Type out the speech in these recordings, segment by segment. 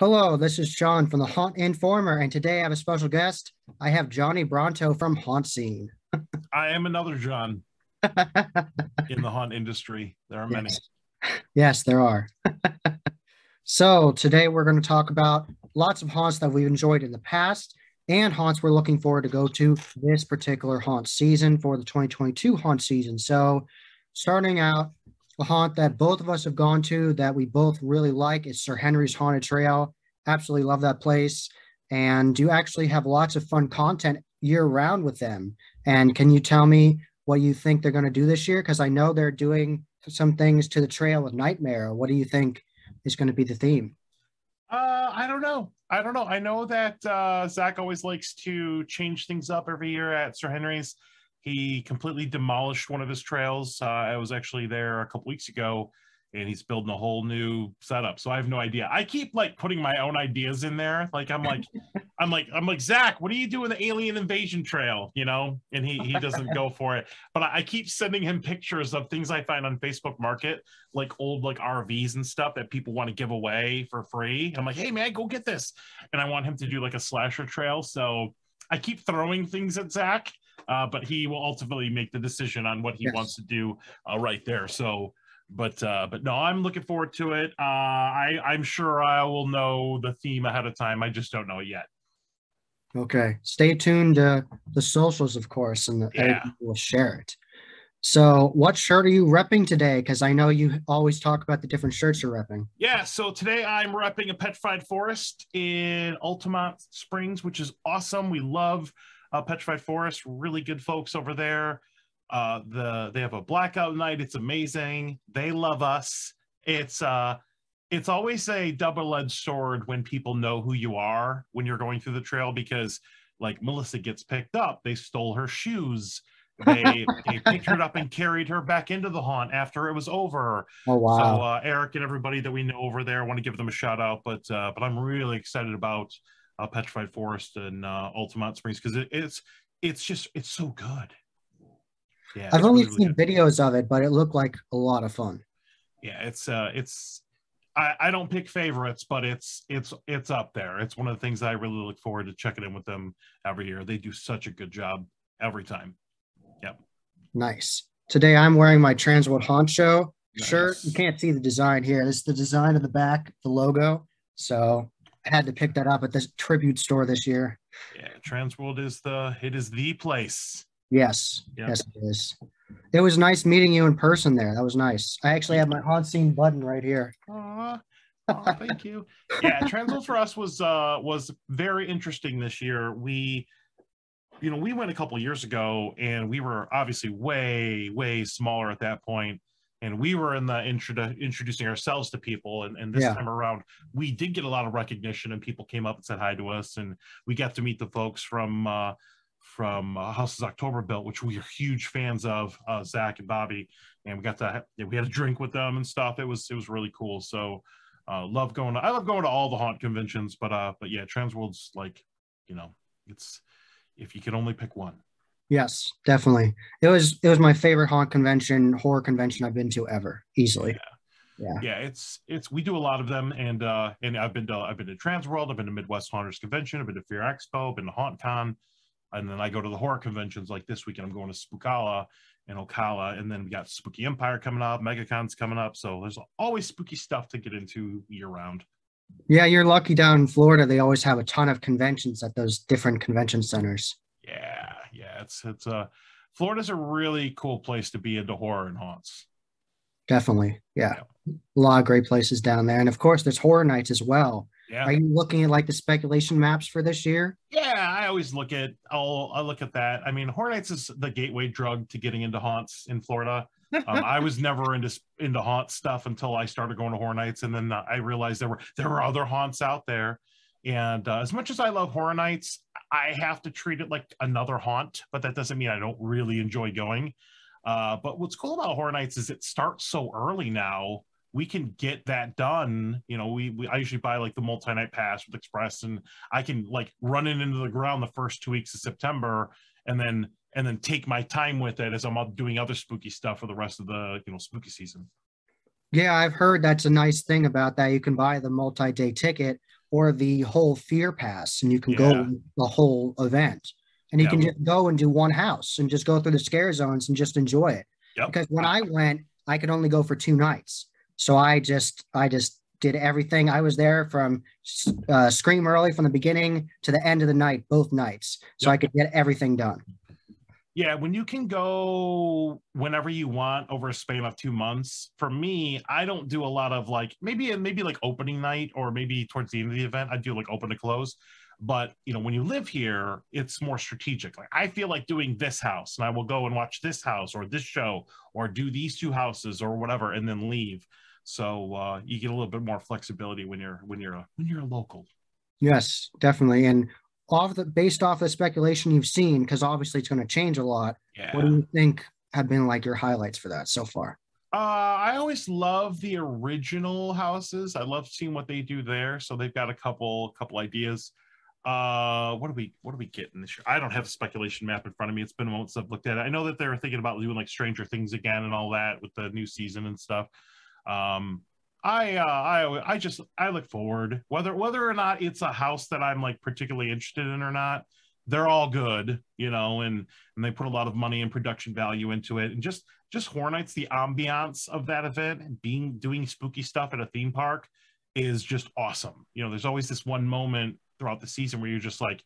Hello, this is Sean from the Haunt Informer, and today I have a special guest. I have Johnny Bronto from Haunt Scene. I am another John in the haunt industry. There are many. Yes, yes, there are. So today we're going to talk about lots of haunts that we've enjoyed in the past and haunts we're looking forward to go to this particular haunt season for the 2022 haunt season. So starting out, a haunt that both of us have gone to that we both really like is Sir Henry's Haunted Trail. Absolutely love that place. And you actually have lots of fun content year round with them. And can you tell me what you think they're going to do this year? Because I know they're doing some things to the trail with Nightmare. What do you think is going to be the theme? I don't know. I know that Zach always likes to change things up every year at Sir Henry's. He completely demolished one of his trails. I was actually there a couple weeks ago, and he's building a whole new setup. So I have no idea. I keep like putting my own ideas in there. I'm like, Zach, what do you do with the alien invasion trail? You know, and he doesn't go for it. But I keep sending him pictures of things I find on Facebook Market, like old like RVs and stuff that people want to give away for free. I'm like, hey man, go get this. And I want him to do like a slasher trail. So I keep throwing things at Zach, but he will ultimately make the decision on what he wants to do right there. So. But no, I'm looking forward to it. I'm sure I will know the theme ahead of time. I just don't know it yet. Okay. Stay tuned to the socials, of course, and Yeah. everybody will share it. So, what shirt are you repping today? Because I know you always talk about the different shirts you're repping. Yeah, so today I'm repping a Petrified Forest in Altamont Springs, which is awesome. We love Petrified Forest, really good folks over there. They have a blackout night. It's amazing. They love us. It's always a double-edged sword when people know who you are when you're going through the trail, because like Melissa gets picked up, they stole her shoes. They picked her up and carried her back into the haunt after it was over. Oh, So wow. Eric and everybody that we know over there, I want to give them a shout out. But I'm really excited about Petrified Forest and Altamont Springs, because it's so good. Yeah, I've it's only really, really seen good. videos of it, but it looked like a lot of fun. Yeah, it's I don't pick favorites, but it's up there. It's one of the things that I really look forward to checking in with them every year. They do such a good job every time. Yep. Nice. Today I'm wearing my Transworld Haunt Show shirt. You Nice. can't see the design here. This is the design of the back, the logo. So I had to pick that up at this tribute store this year. Yeah, Transworld is the place. Yes, Yep. yes, it is. It was nice meeting you in person there. That was nice. I actually Yeah. have my haunt scene button right here. Aw. Oh, thank you. Yeah, Transworld for us was very interesting this year. We went a couple years ago, and we were obviously way smaller at that point, and we were in the introducing ourselves to people, and this Yeah. time around we did get a lot of recognition, and people came up and said hi to us, and we got to meet the folks from Houses October Built, which we are huge fans of, Zach and Bobby, and we had a drink with them and stuff. It was really cool. So I love going to all the haunt conventions, but yeah, Transworld's like, you know, it's, if you could only pick one. Yes, definitely. It was my favorite haunt convention, horror convention I've been to ever, easily. Yeah. Yeah. Yeah, it's we do a lot of them, and I've been to Transworld, I've been to Midwest Haunters Convention, I've been to Fear Expo, I've been to HauntCon, and then I go to the horror conventions like this weekend. I'm going to Spookala and Ocala, and then we got Spooky Empire coming up, MegaCon's coming up, so there's always spooky stuff to get into year round. Yeah, you're lucky down in Florida. They always have a ton of conventions at those different convention centers. Yeah, it's Florida's a really cool place to be into horror and haunts. Definitely. Yeah. Yeah, A lot of great places down there. And of course, there's horror nights as well. yeah. Are you looking at like the speculation maps for this year? Yeah, I always I look at that. I mean, Horror Nights is the gateway drug to getting into haunts in Florida. I was never into haunt stuff until I started going to Horror Nights, and then I realized there were other haunts out there. And as much as I love Horror Nights, I have to treat it like another haunt, but that doesn't mean I don't really enjoy going. But what's cool about Horror Nights is it starts so early now. We can get that done. You know, I usually buy like the multi-night pass with Express, and I can like run it into the ground the first 2 weeks of September, and then take my time with it as I'm doing other spooky stuff for the rest of the spooky season. Yeah, I've heard that's a nice thing about that. You can buy the multi-day ticket or the whole Fear Pass, and you can go Yeah. the whole event. And you Yeah. can just go and do one house and just go through the scare zones and just enjoy it. Yep. Because when I went, I could only go for 2 nights. So I just did everything. I was there from Scream early from the beginning to the end of the night, both nights. So I Yep. could get everything done. Yeah, when you can go whenever you want over a span of 2 months, for me, I don't do a lot of like maybe like opening night or maybe towards the end of the event, I do like open to close. But when you live here, it's more strategic. Like I feel like doing this house, and I will go and watch this house or this show or do these two houses or whatever, and then leave. So you get a little bit more flexibility when you're a local. Yes, definitely. And based off the speculation you've seen, because obviously it's going to change a lot, what do Yeah. you think have been like your highlights for that so far? I always love the original houses. I love seeing what they do there. So they've got a couple ideas. What are we getting this year? I don't have a speculation map in front of me. It's been a moment since I've looked at it. I know that they're thinking about doing like Stranger Things again and all that with the new season and stuff. Um, I look forward whether or not it's a house that I'm like particularly interested in or not. They're all good, and they put a lot of money and production value into it, and just Horror Nights, the ambiance of that event, and doing spooky stuff at a theme park is just awesome. There's always this one moment throughout the season where you're just like,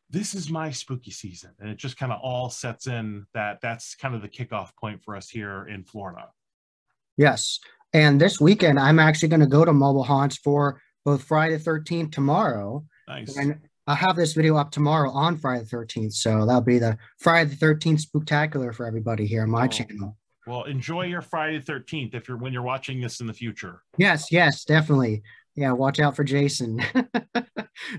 this is my spooky season, and it just kind of all sets in that's kind of the kickoff point for us here in Florida. Yes. And this weekend, I'm actually going to go to Mobile Haunts for both Friday the 13th tomorrow. Nice. And I'll have this video up tomorrow on Friday the 13th. So that'll be the Friday the 13th spectacular for everybody here on my Oh, channel. well, enjoy your Friday the 13th if you're when you're watching this in the future. Yes, yes, definitely. Yeah, watch out for Jason.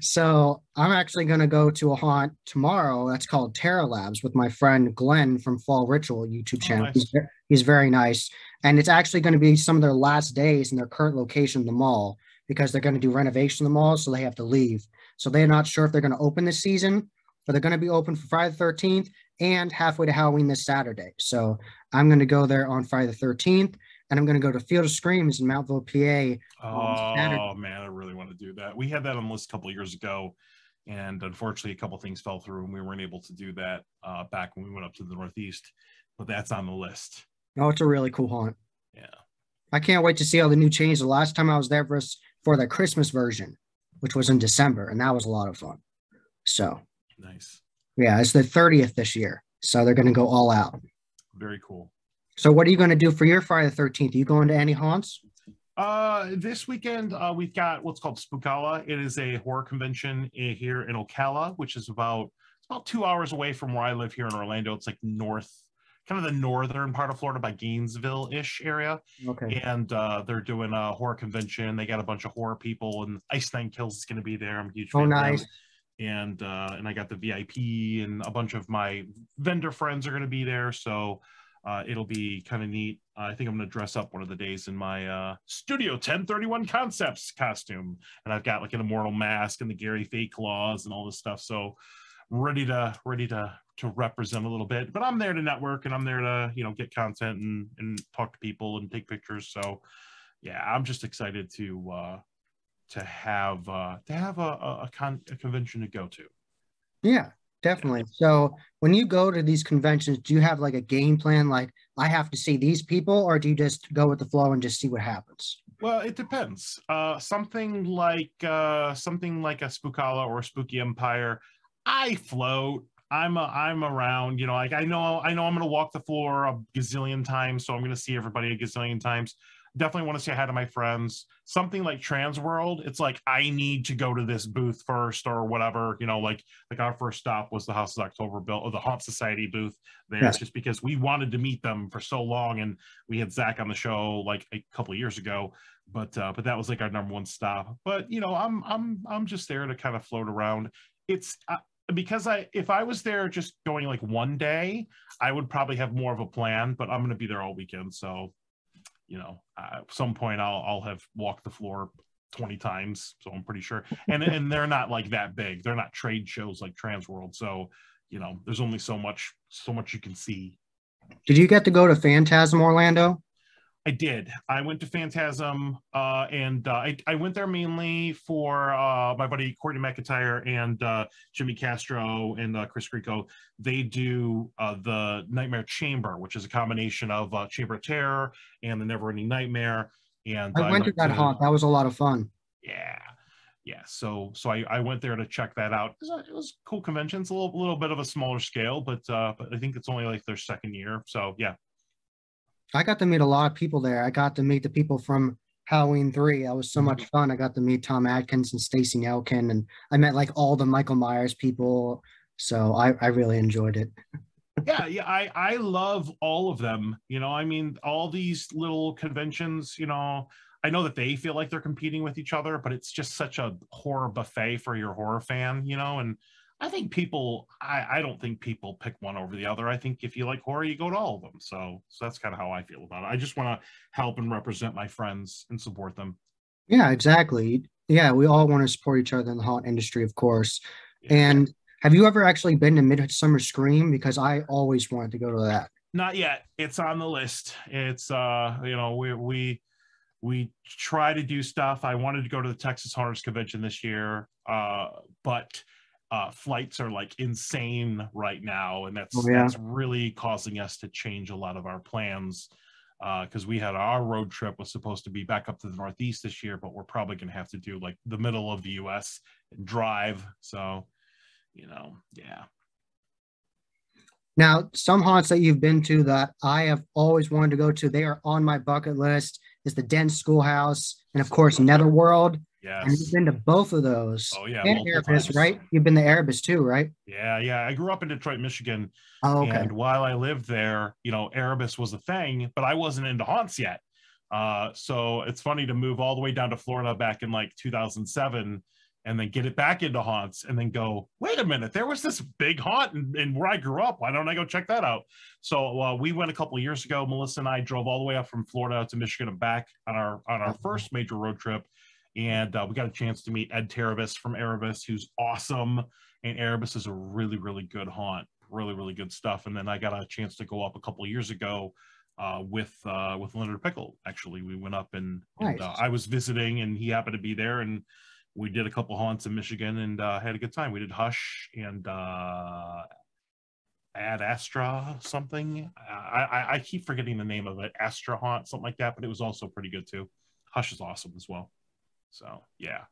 So I'm actually going to go to a haunt tomorrow that's called Terra Labs with my friend Glenn from Fall Ritual YouTube Oh, channel. nice. He's very nice. And it's actually going to be some of their last days in their current location, the mall, because they're going to do renovation of the mall, so they have to leave. So they're not sure if they're going to open this season, but they're going to be open for Friday the 13th and halfway to Halloween this Saturday. So I'm going to go there on Friday the 13th, and I'm going to go to Field of Screams in Mountville, PA on Saturday. Oh man, I really want to do that. We had that on the list a couple of years ago, and unfortunately, a couple of things fell through, and we weren't able to do that back when we went up to the Northeast. But that's on the list. Oh, it's a really cool haunt. Yeah, I can't wait to see all the new changes. The last time I was there was for the Christmas version, which was in December, and that was a lot of fun. So, nice. yeah, it's the 30th this year. So they're going to go all out. Very cool. So, what are you going to do for your Friday the 13th? Are you going to any haunts? This weekend we've got what's called Spookala. It is a horror convention here in Ocala, which is about 2 hours away from where I live here in Orlando. It's like kind of the northern part of Florida by Gainesville-ish area. Okay. And they're doing a horror convention. They got a bunch of horror people, and Ice Nine Kills is going to be there. I'm a huge Oh, fan of them. nice. And I got the VIP, and a bunch of my vendor friends are going to be there. So it'll be kind of neat. I think I'm going to dress up one of the days in my Studio 1031 Concepts costume, and I've got like an immortal mask and the Gary fake claws and all this stuff. So ready to represent a little bit. But I'm there to network, and I'm there to get content and talk to people and take pictures. So yeah, I'm just excited to have a convention to go to. Yeah, Yeah. definitely. So, when you go to these conventions, do you have like a game plan? Like, I have to see these people, or do you just go with the flow and just see what happens? Well, it depends. Something like a Spookala or a Spooky Empire, I float. I'm around. Like I know I'm gonna walk the floor a gazillion times, so I'm gonna see everybody a gazillion times. Definitely want to say hi to my friends. Something like Trans World, it's like I need to go to this booth first or whatever. Like our first stop was the House of October built or the Haunt Society booth there, Yes. just because we wanted to meet them for so long, and we had Zach on the show like a couple of years ago, but that was like our number one stop. But I'm just there to kind of float around. It's because if I was there just going like one day, I would probably have more of a plan. But I'm going to be there all weekend, so at some point I'll have walked the floor 20 times, so I'm pretty sure. And they're not like that big. They're not trade shows like Trans World, so there's only so much you can see. Did you get to go to Phantasm Orlando? I did. I went to Phantasm, and I went there mainly for my buddy Courtney McIntyre and Jimmy Castro and Chris Grieco. They do the Nightmare Chamber, which is a combination of Chamber of Terror and the Neverending Nightmare. And I I went to went that to, haunt. That was a lot of fun. yeah, yeah. So I went there to check that out. It was a cool convention. It's a little bit of a smaller scale, but I think it's only like their second year. So yeah. I got to meet a lot of people there. I got to meet the people from Halloween 3. That was so much fun. I got to meet Tom Atkins and Stacey Nelkin, and I met like all the Michael Myers people. So I really enjoyed it. Yeah, I love all of them. I mean, all these little conventions, I know that they feel like they're competing with each other, but it's just such a horror buffet for your horror fan, and I think I don't think people pick one over the other. I think if you like horror, you go to all of them. So that's kind of how I feel about it. I just want to help and represent my friends and support them. Yeah, exactly. Yeah, we all want to support each other in the haunt industry, of course. Yeah. And have you ever actually been to Midsummer Scream? Because I always wanted to go to that. Not yet. It's on the list. It's we try to do stuff. I wanted to go to the Texas Haunters Convention this year, but flights are like insane right now, and that's really causing us to change a lot of our plans, because we had our road trip was supposed to be back up to the Northeast this year, but we're probably going to have to do like the middle of the US and drive. So, yeah. Now, some haunts that you've been to that I have always wanted to go to, they are on my bucket list, is the Den Schoolhouse and, of course, Netherworld. Yes. And you've been to both of those. Oh, yeah. And Erebus, right? You've been to Erebus too, right? Yeah. I grew up in Detroit, Michigan. Oh, okay. And while I lived there, Erebus was a thing, but I wasn't into haunts yet. So it's funny to move all the way down to Florida back in like 2007 and then get it back into haunts and then go, wait a minute, there was this big haunt in where I grew up. Why don't I go check that out? So we went a couple of years ago. Melissa and I drove all the way up from Florida to Michigan and back on our first major road trip. And we got a chance to meet Ed Terabas from Erebus, who's awesome. And Erebus is a really, really good haunt, really, really good stuff. And then I got a chance to go up a couple of years ago with Leonard Pickle. Actually, we went up and I was visiting, and he happened to be there, and we did a couple haunts in Michigan and had a good time. We did Hush and Ad Astra something. I keep forgetting the name of it. Astra Haunt, something like that, but it was also pretty good too. Hush is awesome as well. So, yeah.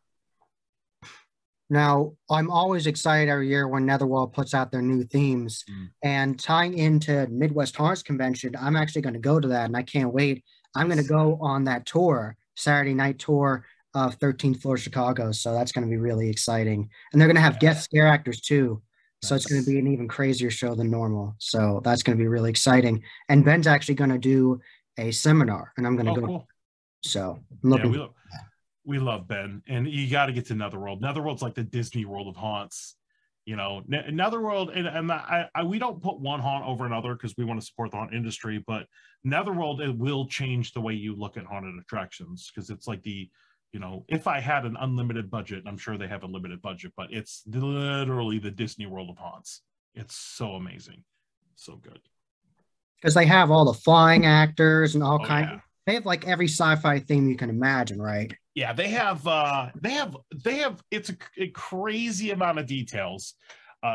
Now, I'm always excited every year when Netherworld puts out their new themes. And tying into Midwest Haunts Convention, I'm actually going to go to that, and I can't wait. I'm going to go on that tour, Saturday night tour of 13th Floor Chicago. So that's going to be really exciting. And they're going to have guest scare actors too. So it's going to be an even crazier show than normal. So that's going to be really exciting. And Ben's actually going to do a seminar, and I'm going to go. Cool. So I'm looking. We love Ben, and you got to get to Netherworld. Netherworld's like the Disney World of haunts. Netherworld, and we don't put one haunt over another because we want to support the haunt industry, but Netherworld, it will change the way you look at haunted attractions, because it's like if I had an unlimited budget, I'm sure they have a limited budget, but it's literally the Disney World of haunts. It's so amazing. So good. Because they have all the flying actors and all kinds. Yeah. They have like every sci-fi theme you can imagine, right? Yeah, they have it's a crazy amount of details.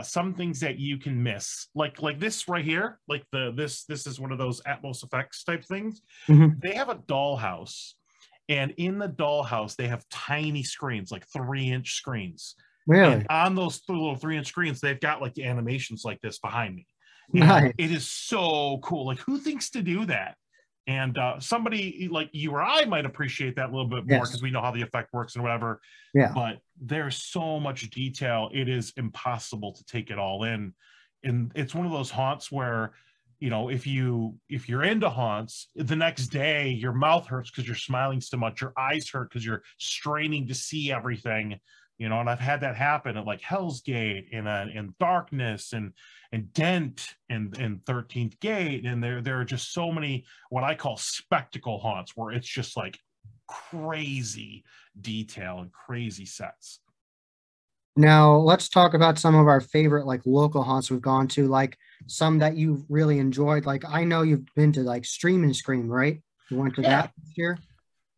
Some things that you can miss, like this right here, like this is one of those Atmos effects type things. They have a dollhouse, and in the dollhouse they have tiny screens, like 3-inch screens. Really? And on those little 3-inch screens, they've got like animations like this behind me. Nice. It is so cool. Like, who thinks to do that? And somebody like you or I might appreciate that a little bit more because we know how the effect works and whatever. Yeah. But there's so much detail. It is impossible to take it all in. And it's one of those haunts where, if you're into haunts, the next day your mouth hurts because you're smiling so much. Your eyes hurt because you're straining to see everything. And I've had that happen at like Hell's Gate and Darkness and Dent and 13th Gate. And there are just so many what I call spectacle haunts where it's just like crazy detail and crazy sets. Now let's talk about some of our favorite like local haunts we've gone to, like some that you really enjoyed. Like I know you've been to like Stream and Scream, right? You went to Yeah, that this year?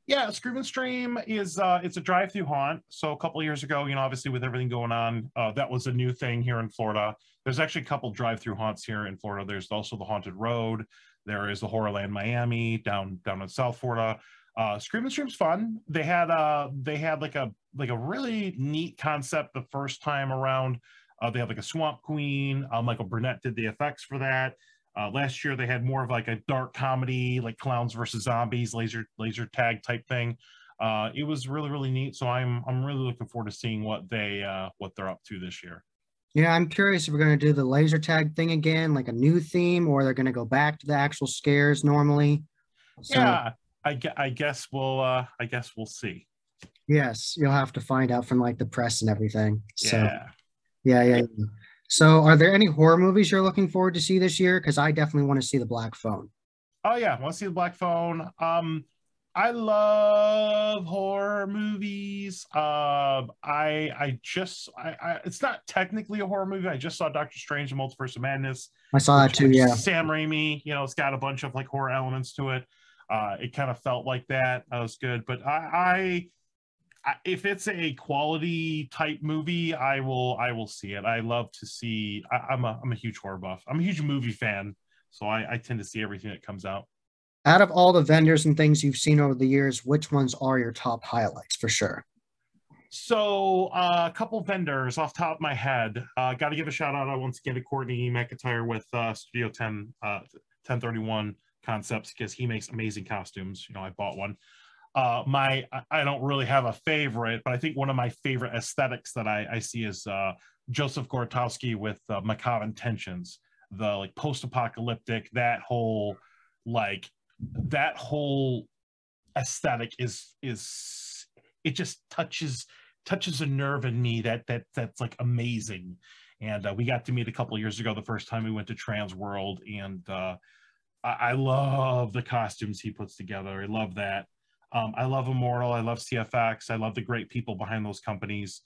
yeah. Scream and Stream is it's a drive-through haunt. So a couple of years ago, obviously with everything going on, that was a new thing here in Florida. There's actually a couple drive-through haunts here in Florida. There's also the Haunted Road. There is the Horrorland Miami down in South Florida. Scream and Stream's fun. They had like a really neat concept the first time around. They had like a Swamp Queen. Michael Burnett did the effects for that. Last year they had more of like a dark comedy, like clowns versus zombies, laser tag type thing. It was really neat. So I'm really looking forward to seeing what they're up to this year. Yeah, I'm curious if we're going to do the laser tag thing again, like a new theme, or they're going to go back to the actual scares normally. So, Yeah, I guess we'll see. yes, you'll have to find out from like the press and everything. So, Yeah. yeah. So, are there any horror movies you're looking forward to see this year? Because I definitely want to see The Black Phone. Oh yeah, want to see the Black Phone. I love horror movies. It's not technically a horror movie. I just saw Doctor Strange and Multiverse of Madness, I saw that too. which Yeah. Sam Raimi, it's got a bunch of like horror elements to it. It kind of felt like that. That was good. But if it's a quality type movie, I will see it. I love to see. I'm a huge horror buff. I'm a huge movie fan, so I tend to see everything that comes out. Out of all the vendors and things you've seen over the years, which ones are your top highlights for sure? So a couple vendors off top of my head. Got to give a shout out once again to Courtney McIntyre with Studio 1031 Concepts because he makes amazing costumes. I bought one. I don't really have a favorite, but I think one of my favorite aesthetics that I see is Joseph Gortowski with Macabre Intentions, the like post-apocalyptic, like that whole aesthetic is it just touches a nerve in me that's like amazing. And we got to meet a couple of years ago the first time we went to Trans World, and I love the costumes he puts together. I love that. I love Immortal. I love CFX. I love the great people behind those companies.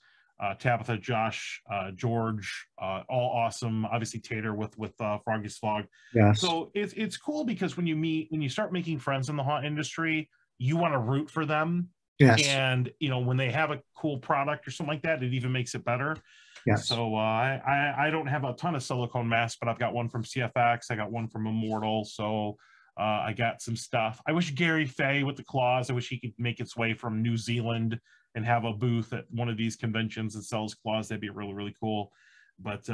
Tabitha, Josh, George, all awesome. Obviously Tater with Froggy's Flog. Yes. So it's cool because when you start making friends in the haunt industry, you want to root for them. Yes. And when they have a cool product or something like that, it even makes it better. Yes. So I don't have a ton of silicone masks, but I've got one from CFX. I got one from Immortal. So I got some stuff. I wish Gary Fay with the claws, I wish he could make its way from New Zealand and have a booth at one of these conventions and sells claws. That'd be really cool. But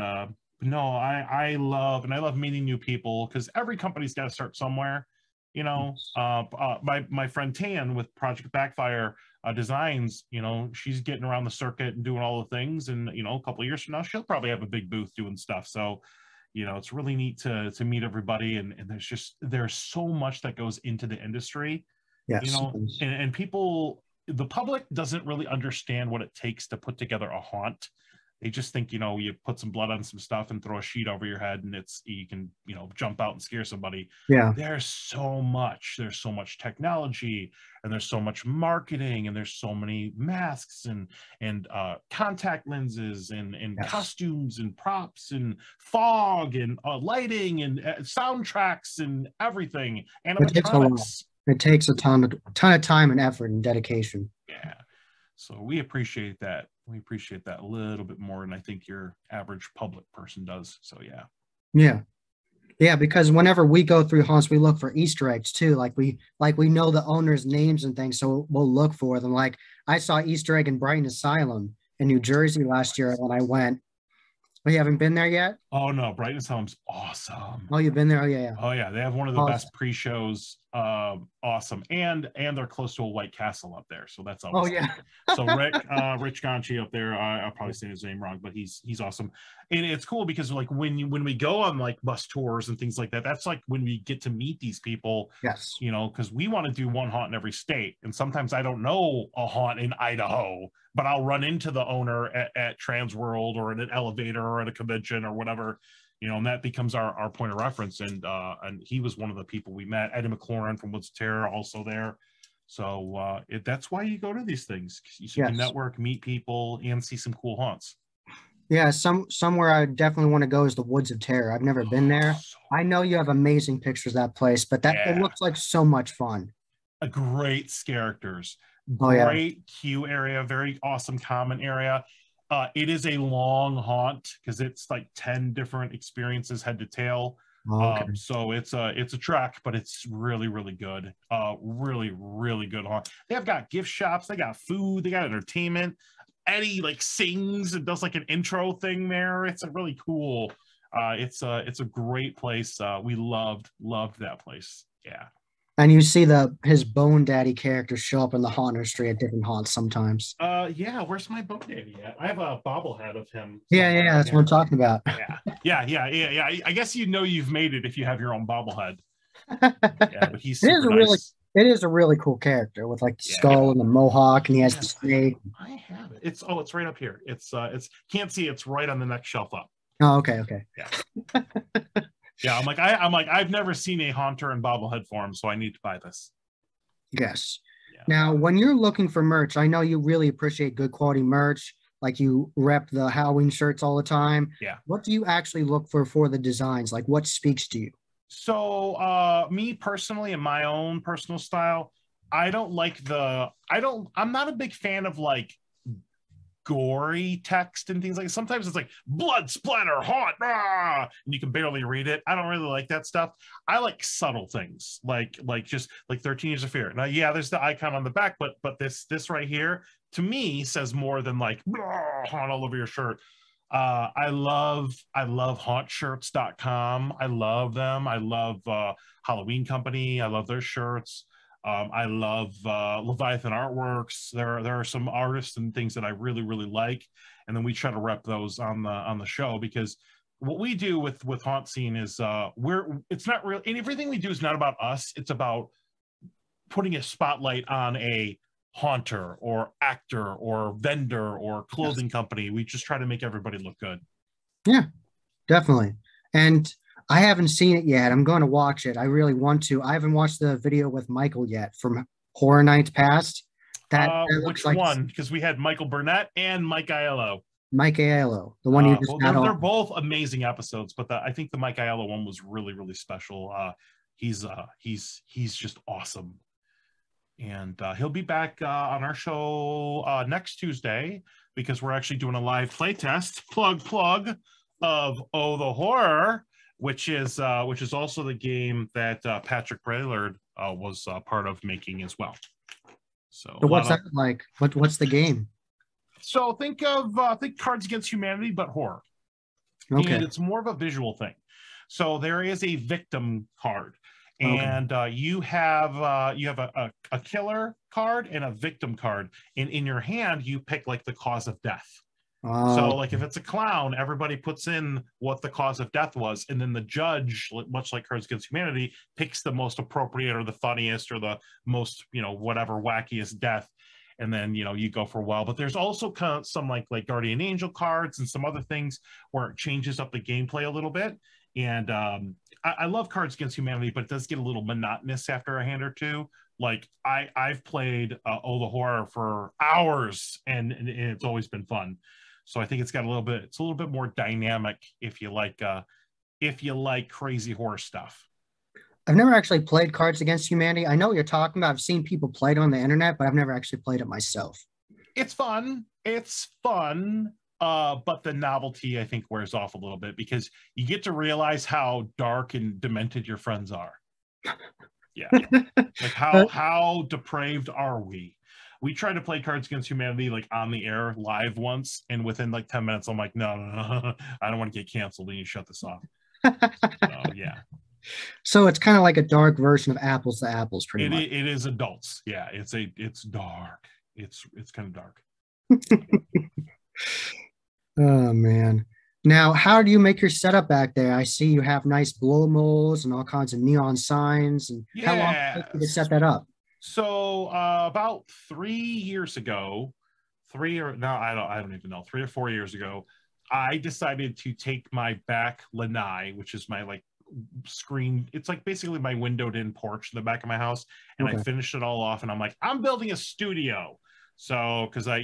no, I love meeting new people because every company's got to start somewhere. My friend Tan with Project Backfire Designs, she's getting around the circuit and doing all the things, and a couple of years from now she'll probably have a big booth doing stuff. So it's really neat to meet everybody, and there's so much that goes into the industry. Yes. And people, the public doesn't really understand what it takes to put together a haunt. They just think, you put some blood on some stuff and throw a sheet over your head and you can, jump out and scare somebody. Yeah. There's so much technology, and there's so much marketing, and there's so many masks and contact lenses and Yes. costumes and props and fog and lighting and soundtracks and everything. Animatronics. It takes a ton of time and effort and dedication. Yeah. So we appreciate that. We appreciate that a little bit more than I think your average public person does. So yeah. Yeah, because whenever we go through haunts, we look for Easter eggs too. Like we know the owners' names and things, so we'll look for them. Like I saw Easter egg in Brighton Asylum in New Jersey last year when I went. Oh, you haven't been there yet? Oh no, Brighton Asylum's awesome. Oh, you've been there? Oh yeah. Oh yeah, they have one of the best pre-shows. Awesome, and they're close to a White Castle up there, so that's always. Oh yeah. So Rich Gonchi up there, I'll probably say his name wrong, but he's awesome, and it's cool because like when we go on like bus tours and things like that, that's like when we get to meet these people. Yes. Because we want to do one haunt in every state, and sometimes I don't know a haunt in Idaho, but I'll run into the owner at Trans World or in an elevator or at a convention or whatever. And that becomes our point of reference. And he was one of the people we met. Eddie McLaurin from Woods of Terror also there. So that's why you go to these things. So you can network, meet people, and see some cool haunts. Yeah, somewhere I definitely want to go is the Woods of Terror. I've never been there. I know you have amazing pictures of that place, but it looks like so much fun. great characters, Oh yeah. great queue area, very awesome common area. It is a long haunt because it's like 10 different experiences head to tail. Oh, okay. So it's a trek, but it's really, really good. Really, really good haunt. They have got gift shops, they got food, they got entertainment. Eddie like sings and does like an intro thing there. It's a really cool. It's a great place. We loved that place. Yeah. And you see his Bone Daddy characters show up in the hauntistry at different haunts sometimes. Yeah, where's my boat daddy at? I have a bobblehead of him Yeah, somewhere yeah, in that's what I'm here. talking about. Yeah. I guess you know you've made it if you have your own bobblehead. Yeah, but he's It is super a really nice. it is a really cool character with like the Yeah. skull and the mohawk, and he has the Yes, snake. I have it. It's right up here. It's can't see. It's right on the next shelf up. Oh, okay, okay. Yeah, yeah. I'm like I've never seen a haunter in bobblehead form, so I need to buy this. Yes. Yeah. Now, when you're looking for merch, I know you really appreciate good quality merch. Like you rep the Halloween shirts all the time. Yeah. What do you actually look for the designs? Like what speaks to you? So, me personally, in my own personal style, I'm not a big fan of like gory text and things like sometimes it's like blood splatter haunt and you can barely read it. I don't really like that stuff. I like subtle things like just like 13 Years of Fear. Now yeah, there's the icon on the back, but this right here to me says more than like haunt all over your shirt. I love hauntshirts.com. I love them. I love Halloween Company. I love their shirts. I love Leviathan Artworks. There are some artists and things that I really really like, and then we try to rep those on the show because what we do with Haunt Scene is it's not real, and everything we do is not about us. It's about putting a spotlight on a haunter or actor or vendor or Yes. clothing company. We just try to make everybody look good. Yeah, definitely. And I haven't seen it yet. I'm going to watch it. I really want to. I haven't watched the video with Michael yet from Horror Nights Past. That looks Which like one? Because we had Michael Burnett and Mike Aiello. Mike Aiello, the one you just Well, got they're on. both amazing episodes, but I think the Mike Aiello one was really really special. He's just awesome, and he'll be back on our show next Tuesday because we're actually doing a live play test. Plug of Oh the Horror, which is also the game that Patrick Braillard was part of making as well. So So what's that like? What's the game? so think Cards Against Humanity, but horror. Okay. And it's more of a visual thing. So there is a victim card, Okay. and you have a killer card and a victim card, and in your hand you pick like the cause of death. Oh, So like if it's a clown, everybody puts in what the cause of death was, and then the judge, much like Cards Against Humanity, picks the most appropriate or the funniest or the most whatever wackiest death, and then you go for a while. But there's also kind of some like Guardian Angel cards and some other things where it changes up the gameplay a little bit. And I love Cards Against Humanity, but it does get a little monotonous after a hand or two. Like I've played Oh the Horror for hours, and it's always been fun. So I think it's a little bit more dynamic if you like crazy horror stuff. I've never actually played Cards Against Humanity. I know what you're talking about. I've seen people play it on the internet, but I've never actually played it myself. It's fun. It's fun. But the novelty I think wears off a little bit because you get to realize how dark and demented your friends are. Yeah. Like how depraved are we? We tried to play Cards Against Humanity like on the air live once, and within like 10 minutes, I'm like, no, I don't want to get canceled. We need to shut this off. So yeah, So it's kind of like a dark version of Apples to Apples, pretty much. it is adults. Yeah, it's dark. It's kind of dark. Oh man. Now, how do you make your setup back there? I see you have nice blow molds and all kinds of neon signs. And how long did it take you to Yes. set that up? So about 3 years ago, I don't even know, 3 or 4 years ago, I decided to take my back lanai, which is my like screen. It's like basically my windowed in porch in the back of my house, and I Okay. finished it all off. And I'm like, I'm building a studio. So because I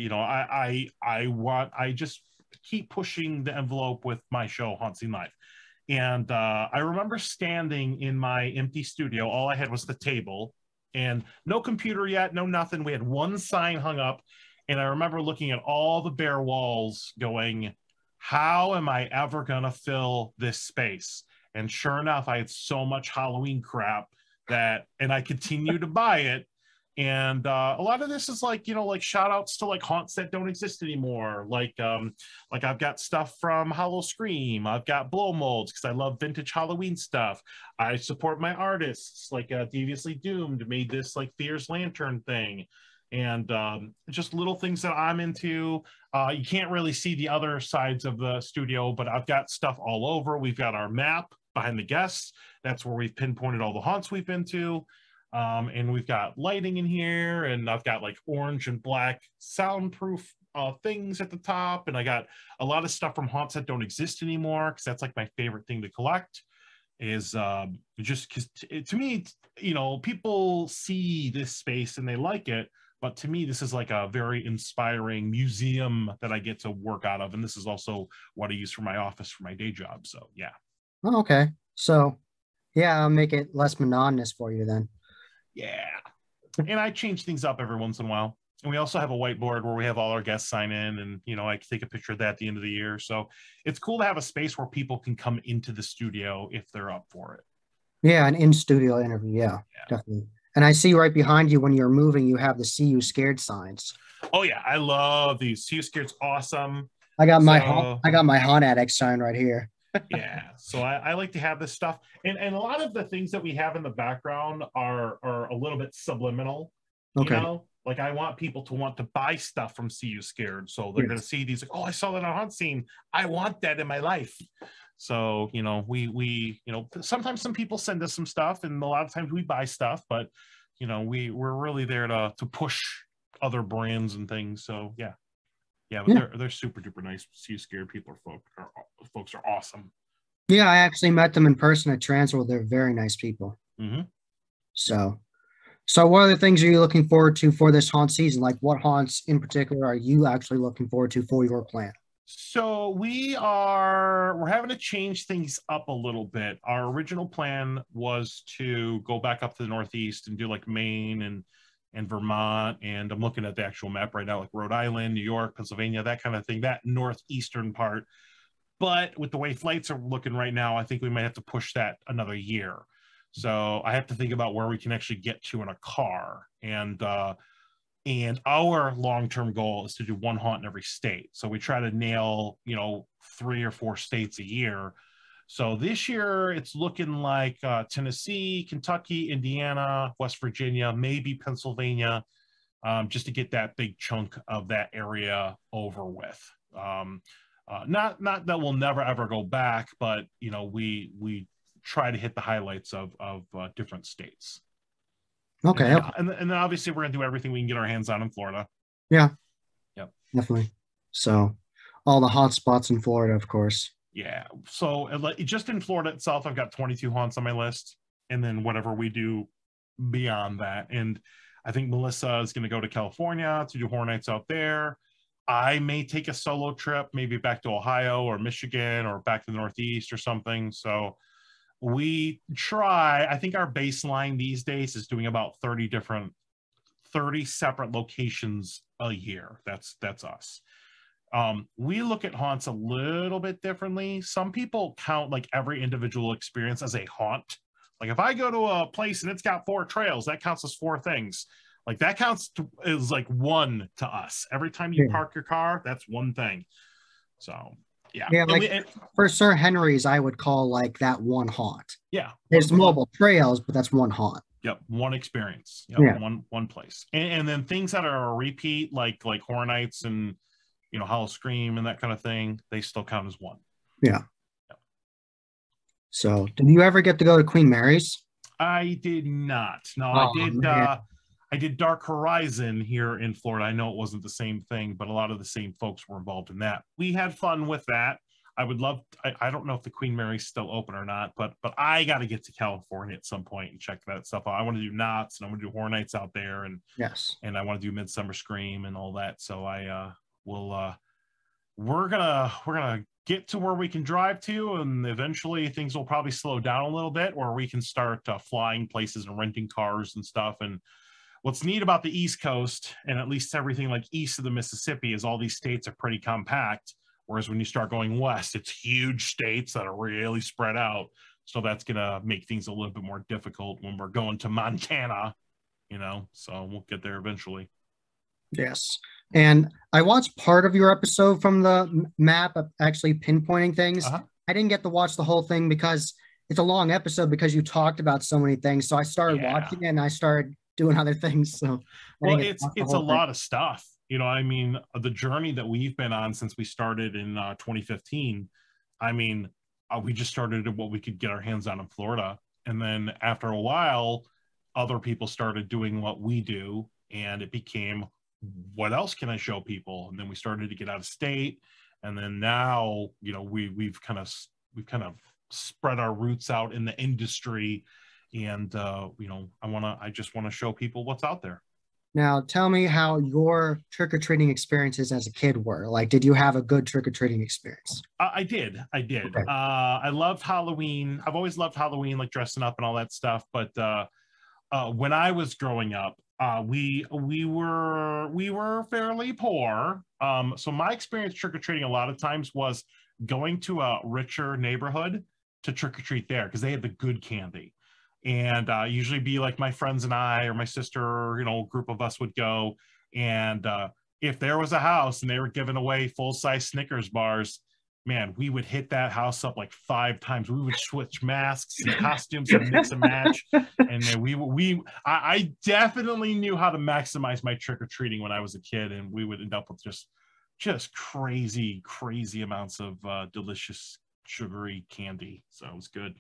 just keep pushing the envelope with my show Haunting Life. And I remember standing in my empty studio. All I had was the table and no computer yet, no nothing. We had one sign hung up, and I remember looking at all the bare walls going, how am I ever going to fill this space? And sure enough, I had so much Halloween crap that, and I continue to buy it. And a lot of this is like, you know, like shout outs to like haunts that don't exist anymore. Like I've got stuff from Hollow Scream. I've got blow molds because I love vintage Halloween stuff. I support my artists, like Deviously Doomed made this like Fear's Lantern thing. And just little things that I'm into. You can't really see the other sides of the studio, but I've got stuff all over. We've got our map behind the guests. That's where we've pinpointed all the haunts we've been to. And we've got lighting in here, and I've got like orange and black soundproof things at the top. And I got a lot of stuff from haunts that don't exist anymore, because that's like my favorite thing to collect is just because to me, you know, people see this space and they like it. But to me, this is like a very inspiring museum that I get to work out of. And this is also what I use for my office for my day job. So, yeah. Oh, okay. So, yeah, I'll make it less monotonous for you then. Yeah. And I change things up every once in a while. And we also have a whiteboard where we have all our guests sign in, and, you know, I can take a picture of that at the end of the year. So it's cool to have a space where people can come into the studio if they're up for it. Yeah, an in-studio interview. Yeah, definitely. And I see right behind you when you're moving, you have the "See You Scared" signs. Oh yeah, I love these. See You Scared's awesome. I got my Haunt Addict sign right here. Yeah, so I like to have this stuff, and a lot of the things that we have in the background are a little bit subliminal. You Okay. know, like I want people to want to buy stuff from See You Scared, so they're going to see these like, oh, I saw that on Haunt Scene. I want that in my life. So, you know, we you know, sometimes some people send us some stuff, and a lot of times we buy stuff, but you know, we're really there to push other brands and things. So yeah. Yeah, but they're super duper nice. See You Scared people folks are awesome. Yeah, I actually met them in person at Transworld. They're very nice people. Mm-hmm. So, so what other things are you looking forward to for this haunt season? Like what haunts in particular are you actually looking forward to for your plan? So we're having to change things up a little bit. Our original plan was to go back up to the Northeast and do like Maine and Vermont, and I'm looking at the actual map right now, like Rhode Island, New York, Pennsylvania, that kind of thing, that northeastern part. But with the way flights are looking right now, I think we might have to push that another year. So I have to think about where we can actually get to in a car. And our long-term goal is to do one haunt in every state. So we try to nail, you know, 3 or 4 states a year. So this year it's looking like Tennessee, Kentucky, Indiana, West Virginia, maybe Pennsylvania, just to get that big chunk of that area over with. Not that we'll never ever go back, but you know, we try to hit the highlights of different states. Okay. And then obviously we're gonna do everything we can get our hands on in Florida. Yeah. Yep. Definitely. So all the hot spots in Florida, of course. Yeah. So just in Florida itself, I've got 22 haunts on my list, and then whatever we do beyond that. And I think Melissa is going to go to California to do Horror Nights out there. I may take a solo trip, maybe back to Ohio or Michigan or back to the Northeast or something. So we try, I think our baseline these days is doing about 30 separate locations a year. That's us. We look at haunts a little bit differently. Some people count like every individual experience as a haunt. Like if I go to a place and it's got 4 trails, that counts as 4 things. Like that counts is like 1 to us. Every time you park your car, that's 1 thing. So yeah. Yeah, like for Sir Henry's, I would call like that 1 haunt. Yeah. There's multiple trails, but that's 1 haunt. Yep, 1 experience. Yep, yeah. one place. And then things that are a repeat, like Horror Nights and, you know, Hollow Scream and that kind of thing, they still count as 1. Yeah. So, did you ever get to go to Queen Mary's? I did not. No, I did. I did Dark Horizon here in Florida. I know it wasn't the same thing, but a lot of the same folks were involved in that. We had fun with that. I would love. I don't know if the Queen Mary's still open or not, but I got to get to California at some point and check that stuff out. I want to do Knott's and I want to do Horror Nights out there, and yes, and I want to do Midsummer Scream and all that. So I will. We're gonna get to where we can drive to, and eventually things will probably slow down a little bit, where we can start flying places and renting cars and stuff. And what's neat about the East Coast, and at least everything like east of the Mississippi, is all these states are pretty compact. Whereas when you start going west, it's huge states that are really spread out. So that's going to make things a little bit more difficult when we're going to Montana, so we'll get there eventually. Yes. And I watched part of your episode from the map of actually pinpointing things. Uh-huh. I didn't get to watch the whole thing because it's a long episode because you talked about so many things. So I started watching it and I started doing other things. So well, it's a lot of stuff. I mean, the journey that we've been on since we started in 2015. I mean, we just started at what we could get our hands on in Florida. And then after a while, other people started doing what we do. And it became, what else can I show people? And then we started to get out of state. And then now, we've kind of spread our roots out in the industry. And, I just want to show people what's out there. Now, tell me how your trick-or-treating experiences as a kid were. Like, did you have a good trick-or-treating experience? I did. Okay. I loved Halloween. I've always loved Halloween, like dressing up and all that stuff. But when I was growing up, we were fairly poor. So my experience trick-or-treating a lot of times was going to a richer neighborhood to trick-or-treat there because they had the good candy. And usually be like my friends and I, or my sister, a group of us would go. And if there was a house and they were giving away full-size Snickers bars, man, we would hit that house up like 5 times. We would switch masks and costumes and mix and match. And then I definitely knew how to maximize my trick-or-treating when I was a kid. And we would end up with just crazy, crazy amounts of delicious, sugary candy. So it was good.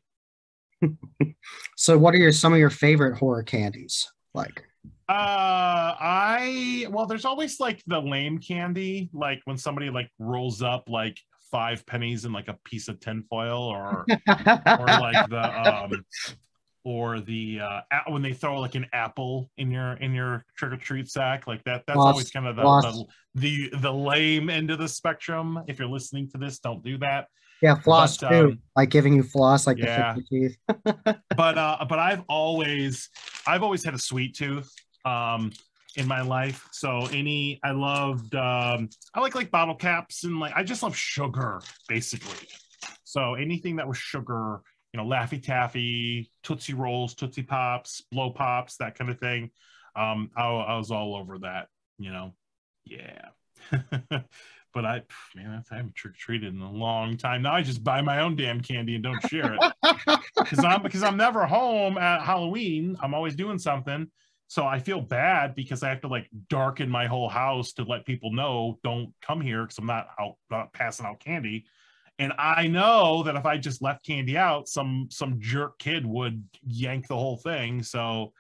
So what are some of your favorite horror candies like? There's always like the lame candy, like when somebody like rolls up like 5 pennies in like a piece of tinfoil, or like when they throw like an apple in your trick-or-treat sack, like that's always kind of the lame end of the spectrum. If you're listening to this, don't do that. Yeah, floss too, like giving you floss, like yeah. the 50 teeth. but I've always had a sweet tooth in my life. So I loved I like bottle caps, and like I just love sugar basically. So anything that was sugar, Laffy Taffy, Tootsie Rolls, Tootsie Pops, Blow Pops, that kind of thing. I was all over that, yeah. But I haven't trick-or-treated in a long time. Now I just buy my own damn candy and don't share it. because I'm never home at Halloween. I'm always doing something. So I feel bad because I have to like darken my whole house to let people know, don't come here, because I'm not passing out candy. And I know that if I just left candy out, some jerk kid would yank the whole thing. So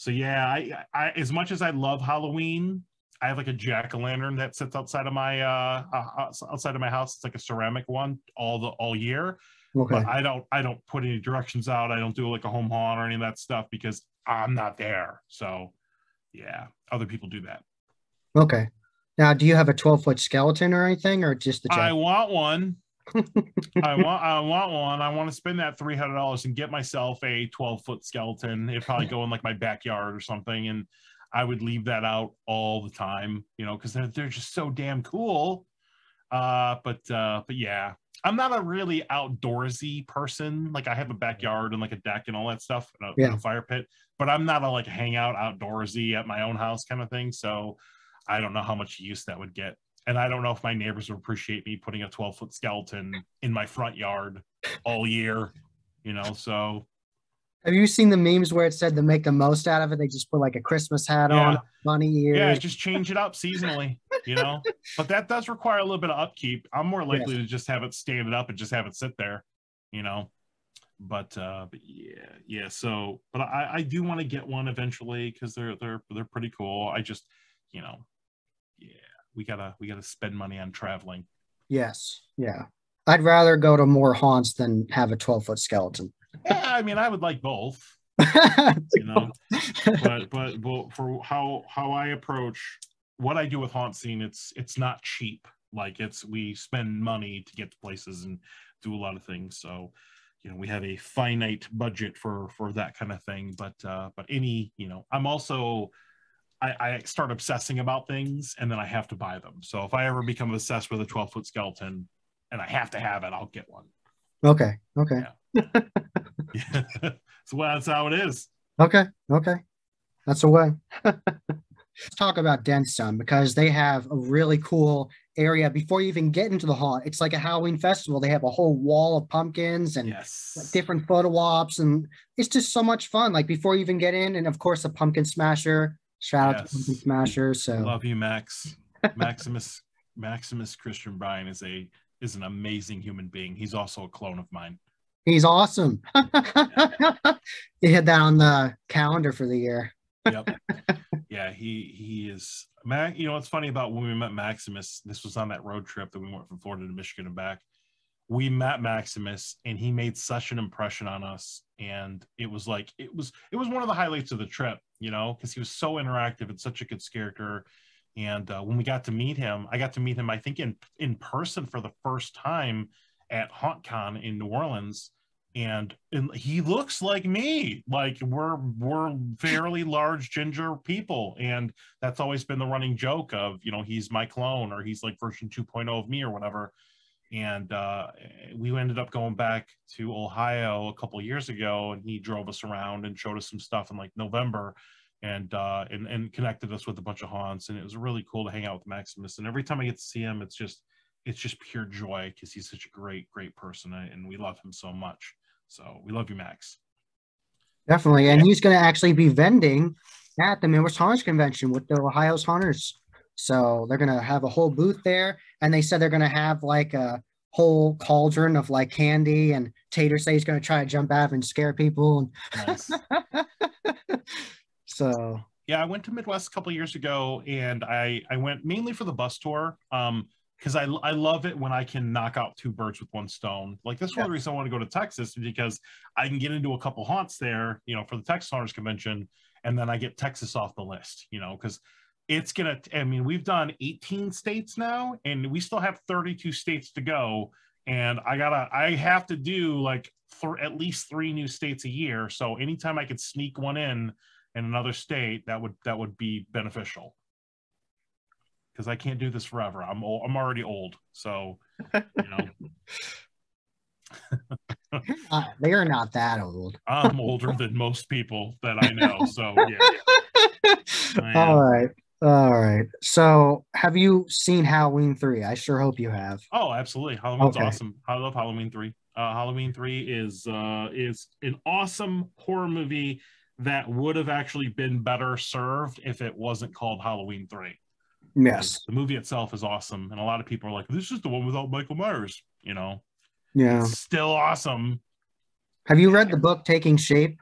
yeah, I as much as I love Halloween, I have like a jack-o'-lantern that sits outside of my house. It's like a ceramic one all year. Okay. But I don't put any directions out. I don't do like a home haunt or any of that stuff because I'm not there. So yeah, other people do that. Okay. Now, do you have a 12-foot skeleton or anything, or just the jack? I want one. I want one. I want to spend that $300 and get myself a 12-foot skeleton. It'd probably go in like my backyard or something, and I would leave that out all the time, because they're just so damn cool. But yeah, I'm not a really outdoorsy person. Like I have a backyard and like a deck and all that stuff, and a fire pit, but I'm not a like hangout outdoorsy at my own house kind of thing. So I don't know how much use that would get. And I don't know if my neighbors would appreciate me putting a 12-foot skeleton in my front yard all year, so. Have you seen the memes where it said to make the most out of it, they just put like a Christmas hat on, bunny ears? Yeah, just change it up seasonally, But that does require a little bit of upkeep. I'm more likely to just have it stand up and just have it sit there, But yeah. So, but I do want to get one eventually because they're pretty cool. I just, yeah, we gotta spend money on traveling. Yes, yeah. I'd rather go to more haunts than have a 12-foot skeleton. Yeah, I mean, I would like both, but for how I approach what I do with haunt scene, it's not cheap. Like we spend money to get to places and do a lot of things. So, we have a finite budget for that kind of thing. But any, I'm also I start obsessing about things and then I have to buy them. So if I ever become obsessed with a 12-foot skeleton and I have to have it, I'll get one. Okay. Okay. Yeah. Yeah. So that's how it is. Okay. Okay. That's a way. Let's talk about Denstone because they have a really cool area before you even get into the haunt. It's like a Halloween festival. They have a whole wall of pumpkins and like Yes. different photo ops, and it's just so much fun. Like before you even get in, and of course the pumpkin smasher. Shout out to Pumpkin Yes. Smasher. So Love you, Max. Maximus Christian Bryan is an amazing human being. He's also a clone of mine. he's awesome. Yeah. You had that on the calendar for the year. Yep. Yeah, he is. What's funny about when we met Maximus, this was on that road trip that we went from Florida to Michigan and back. We met Maximus and he made such an impression on us. And it was like it was one of the highlights of the trip, because he was so interactive and such a good character. And when we got to meet him, I got to meet him, I think, in person for the first time at HauntCon in New Orleans. And he looks like me. Like we're fairly large ginger people, and that's always been the running joke of he's my clone or he's like version 2.0 of me or whatever. And we ended up going back to Ohio a couple of years ago, and he drove us around and showed us some stuff in like November, and connected us with a bunch of haunts, and it was really cool to hang out with Maximus. And every time I get to see him, it's just pure joy because he's such a great person, and we love him so much. So we love you, Max. Definitely. And Yeah. he's going to actually be vending at the Midwest Haunters Convention with the Ohio's Haunters. So they're going to have a whole booth there. And they said they're going to have like a whole cauldron of like candy. And Tater say he's going to try to jump out and scare people. Nice. So Yeah, I went to Midwest a couple of years ago, and I went mainly for the bus tour. Because I love it when I can knock out two birds with one stone. Like that's one of the reasons I want to go to Texas, because I can get into a couple haunts there, for the Texas Haunters Convention, and then I get Texas off the list, because it's gonna. I mean, we've done 18 states now, and we still have 32 states to go, and I have to do like at least 3 new states a year. So anytime I could sneak one in another state, that would be beneficial. Because I can't do this forever. I'm already old, so they are not that old. I'm older than most people that I know. So yeah, I All am. right. All right. So have you seen Halloween 3? I sure hope you have. Oh, absolutely. Halloween's Okay. awesome. I love Halloween 3. Halloween 3 is an awesome horror movie that would have actually been better served if it wasn't called Halloween 3. Yes. The movie itself is awesome, and a lot of people are like, "This is the one without Michael Myers." Yeah. It's still awesome. Have you read the book Taking Shape?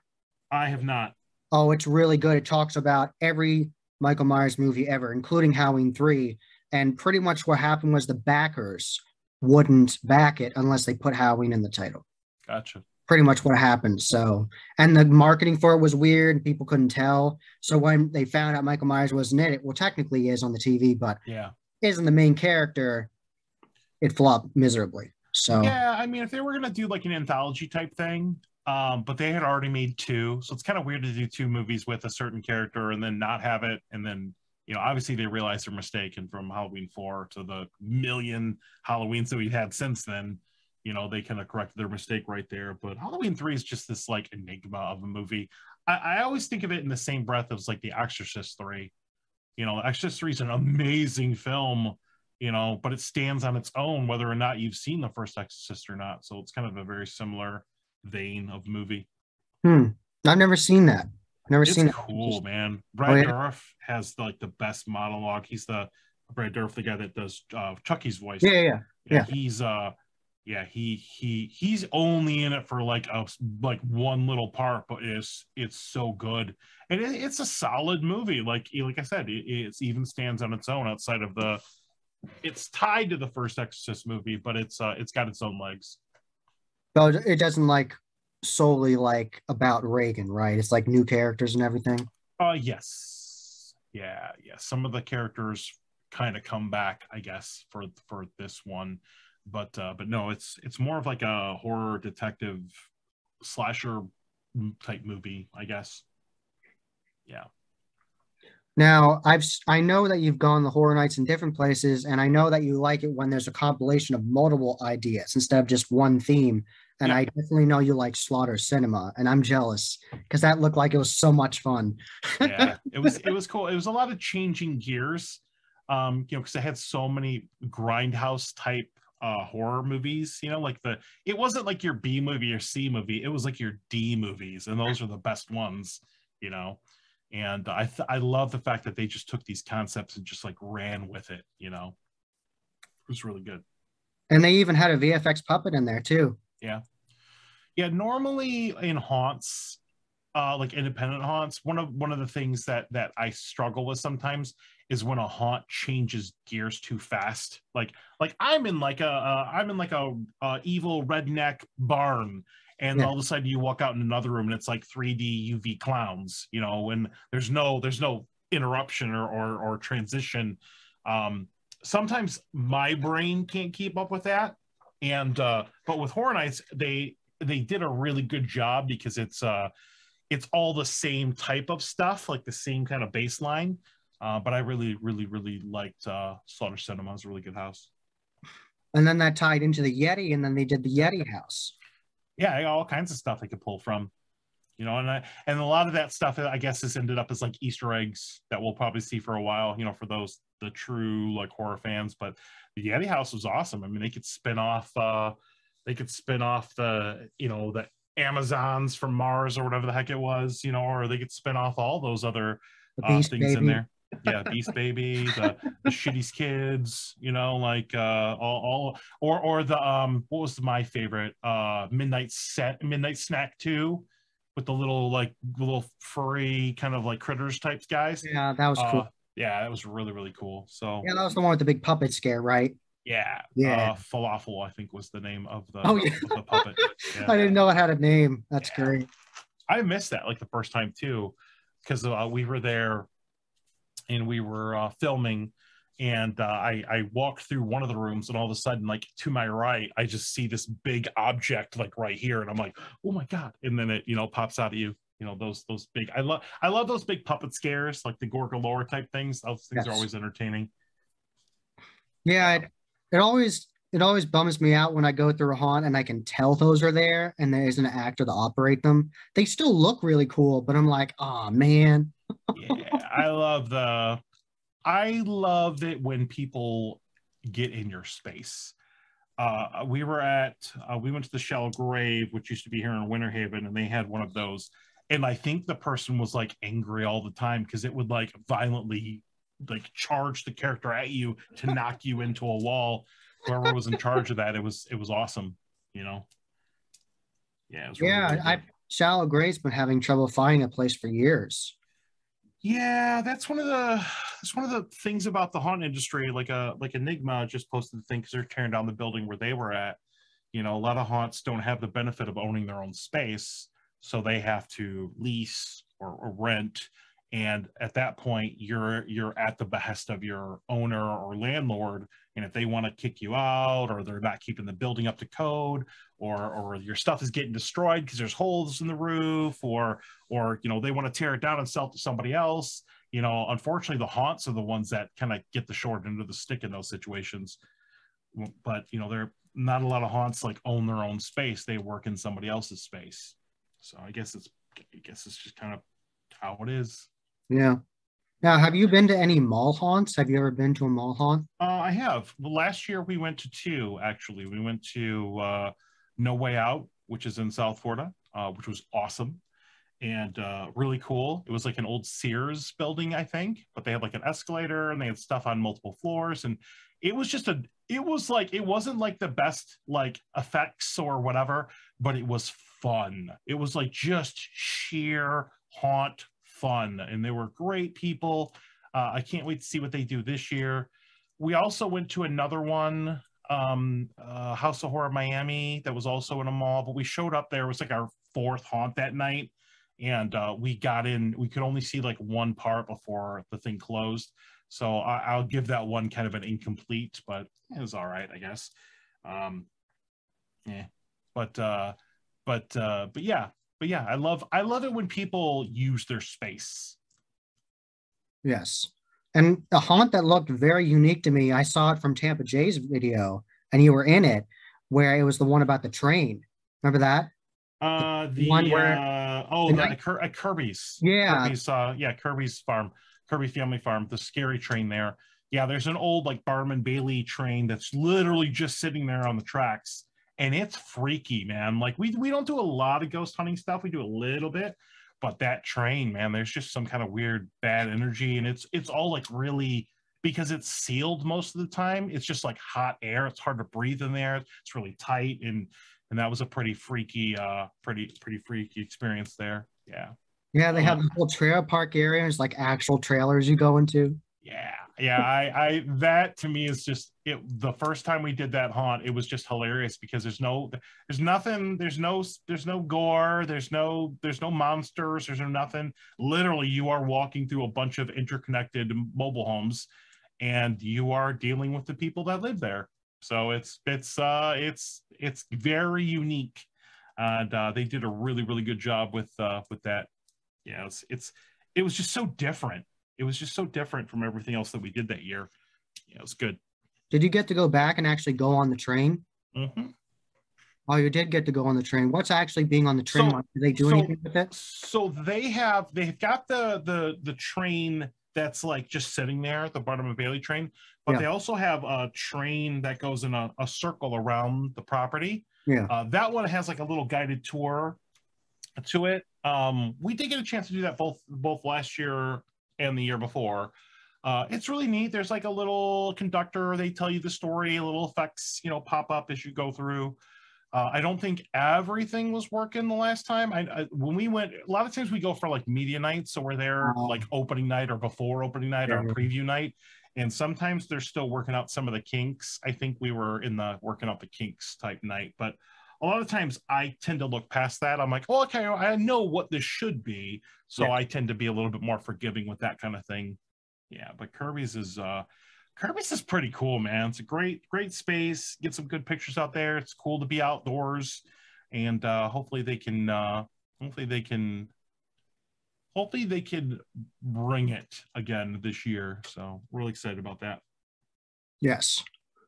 I have not. Oh, it's really good. It talks about every Michael Myers movie ever, including Halloween 3. And pretty much what happened was the backers wouldn't back it unless they put Halloween in the title. Gotcha. Pretty much what happened. So, and the marketing for it was weird. People couldn't tell. So when they found out Michael Myers wasn't in it, well, technically he is on the TV, but Yeah. isn't the main character, it flopped miserably. So, Yeah, I mean, if they were gonna do like an anthology type thing, but they had already made 2, so it's kind of weird to do 2 movies with a certain character and then not have it, and then obviously they realized their mistake, and from Halloween 4 to the million Halloweens that we've had since then, they kind of corrected their mistake right there. But Halloween 3 is just this like enigma of a movie. I always think of it in the same breath as like The Exorcist 3. Exorcist 3 is an amazing film, but it stands on its own whether or not you've seen the first Exorcist or not. So it's kind of a very similar vein of movie. I've never seen that. Never It's seen it. cool, man. Oh, Brad yeah. Dourif has like the best monologue. He's the Brad Dourif, the guy that does Chucky's voice. Yeah. Yeah, he's only in it for like one little part, but it's so good, and it's a solid movie. Like I said, it even stands on its own outside of it's tied to the first Exorcist movie, but it's got its own legs. So it doesn't like solely like about Reagan, right? It's like new characters and everything. Yes, yeah. Some of the characters kind of comeback, I guess, for this one. But no, it's more of like a horror detective slasher type movie, I guess. Yeah. Now, I know that you've gone the horror nights in different places, and I know that you like it when there's a compilation of multiple ideas instead of just one theme. And Yeah. I definitely know you like Slaughter Cinema, and I'm jealous because that looked like it was so much fun. Yeah, it was cool. It was a lot of changing gears, because it had so many grindhouse type horror movies. Like it wasn't like your B movie or C movie. It was like your D movies, and those are the best ones. You know, and I love the fact that they just took these concepts and just like ran with it. It was really good. And they even had a VFX puppet in there too. Yeah, yeah. Normally in haunts, like independent haunts, one of the things that I struggle with sometimes is when a haunt changes gears too fast. Like I'm in like a evil redneck barn, and Yeah. all of a sudden you walk out in another room and it's like 3D UV clowns, and there's no interruption or transition. Sometimes my brain can't keep up with that, and but with Horror Nights they did a really good job because it's all the same type of stuff, like the same kind of baseline. But I really, really, really liked Slaughter Cinema. It was a really good house. And then that tied into the Yeti, and then they did the Yeti house. Yeah, all kinds of stuff I could pull from. And a lot of that stuff I guess has ended up as like Easter eggs that we'll probably see for a while. For the true like horror fans. But the Yeti house was awesome. I mean, they could spin off. The Amazons from Mars or whatever the heck it was, or they could spin off all those other The Beast things in Baby. there. Yeah, Beast Baby, the Shitty's Kids, like all or the what was my favorite? Midnight Snack 2 with the little furry kind of like critters types guys. Yeah, that was cool. Yeah, that was really, really cool. So Yeah, that was the one with the big puppet scare, right? yeah, Yeah. Falafel, I think was the name of Oh yeah. the puppet. Yeah. I didn't know it had a name. That's Yeah. great. I missed that like the first time too, because we were there and we were filming, and I walked through one of the rooms, and all of a sudden, like to my right, I just see this big object like right here, and I'm like, oh my god! And then it pops out at you. Those big. I love those big puppet scares, like the Gorgalore type things. Those things are Yes. always entertaining. Yeah, it always bums me out when I go through a haunt and I can tell those are there and there isn't an actor to operate them. They still look really cool, but I'm like, oh man. Yeah, I love it when people get in your space. We went to the Shallow Grave, which used to be here in Winter Haven, and they had one of those. And I think the person was like angry all the time because it would like violently like charge the character at you to knock you into a wall. Whoever was in charge of that, it was awesome. You know, yeah, it was really, Yeah, really I good. Shallow Gray's been having trouble finding a place for years. Yeah, that's one of the things about the haunt industry. Like Enigma just posted the thing because they're tearing down the building where they were at. A lot of haunts don't have the benefit of owning their own space, so they have to lease or rent. And at that point, you're at the behest of your owner or landlord. And if they want to kick you out, or they're not keeping the building up to code, or your stuff is getting destroyed because there's holes in the roof, or they want to tear it down and sell it to somebody else. Unfortunately, the haunts are the ones that kind of get the short end of the stick in those situations. But they're not a lot of haunts like own their own space. They work in somebody else's space. So I guess it's just kind of how it is. Yeah. Now, have you been to any mall haunts? Have you ever been to a mall haunt? I have. Well, last year we went to two, actually. We went to No Way Out, which is in South Florida, which was awesome and really cool. It was like an old Sears building, I think, but they had like an escalator and they had stuff on multiple floors. And it was just it wasn't like the best like effects or whatever, but it was fun. It was like just sheer haunt fun. And they were great people. I can't wait to see what they do this year. We also went to another one, House of Horror Miami, that was also in a mall, but we showed up there. It was like our fourth haunt that night. And we got in, we could only see like one part before the thing closed. So I'll give that one kind of an incomplete, but it was all right, I guess. Yeah, but yeah, I love it when people use their space. Yes. And a haunt that looked very unique to me, I saw it from Tampa Jay's video, and you were in it, where it was the one about the train. Remember that? The one where the night. At Kirby's, Yeah, Kirby's farm, Kirby Family Farm, the scary train there. Yeah, there's an old like Barnum Bailey train that's literally just sitting there on the tracks, and it's freaky, man. Like we don't do a lot of ghost hunting stuff. We do a little bit, but that train, man, there's just some kind of weird bad energy, and it's all like really, because it's sealed most of the time. It's just like hot air. It's hard to breathe in there. It's really tight, and that was a pretty freaky, pretty freaky experience there. Yeah. yeah, they have Uh, the whole trailer park area. It's like actual trailers you go into. yeah. I that to me is just it. The first time we did that haunt, it was just hilarious because there's nothing, there's no gore, there's no monsters, there's no nothing. Literally, you are walking through a bunch of interconnected mobile homes, and you are dealing with the people that live there. So it's very unique, and they did a really good job with that. Yeah, it was just so different. It was just so different from everything else that we did that year. Yeah, it was good. Did you get to go back and actually go on the train? Mm-hmm. Oh, you did get to go on the train. What's actually being on the train So like? Do they do so anything with it? so they've got the train that's like just sitting there, the Barnum Bailey train, but Yeah, they also have a train that goes in a circle around the property. yeah. That one has like a little guided tour to it. We did get a chance to do that both last year and the year before. It's really neat. There's like a little conductor. They tell you the story. Little effects, pop up as you go through. I don't think everything was working the last time. When we went, a lot of times we go for like media night, so we're there like opening night or before opening night or Yeah. preview night, and sometimes they're still working out some of the kinks. I think we were in the working out the kinks type night, but a lot of times I tend to look past that. I'm like, oh, okay, I know what this should be, so Yeah. I tend to be a little bit more forgiving with that kind of thing. Yeah, but Kirby's is pretty cool, man. It's a great space. Get some good pictures out there. It's cool to be outdoors, and hopefully they can bring it again this year. So really excited about that. Yes.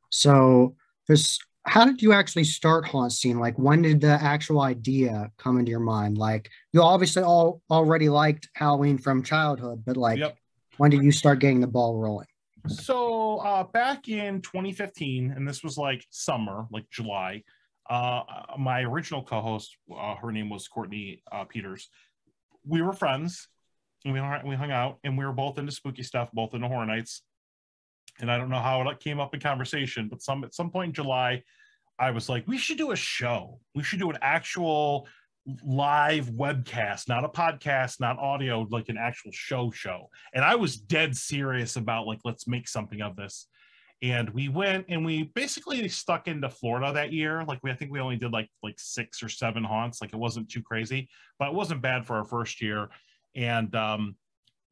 So this, how did you actually start haunt scene? Like, when did the actual idea come into your mind? Like, you obviously all already liked Halloween from childhood, but like, Yep. when did you start getting the ball rolling? So back in 2015, and this was like summer, like July, my original co-host, her name was Courtney Peters. We were friends, and we hung out, and we were both into spooky stuff, both into Horror Nights. And I don't know how it came up in conversation, but at some point in July, I was like, we should do a show. We should do an actual live webcast, not a podcast, not audio, like an actual show. And I was dead serious about like, let's make something of this. And we went and we basically stuck into Florida that year. Like I think we only did like 6 or 7 haunts. Like it wasn't too crazy, but it wasn't bad for our first year. And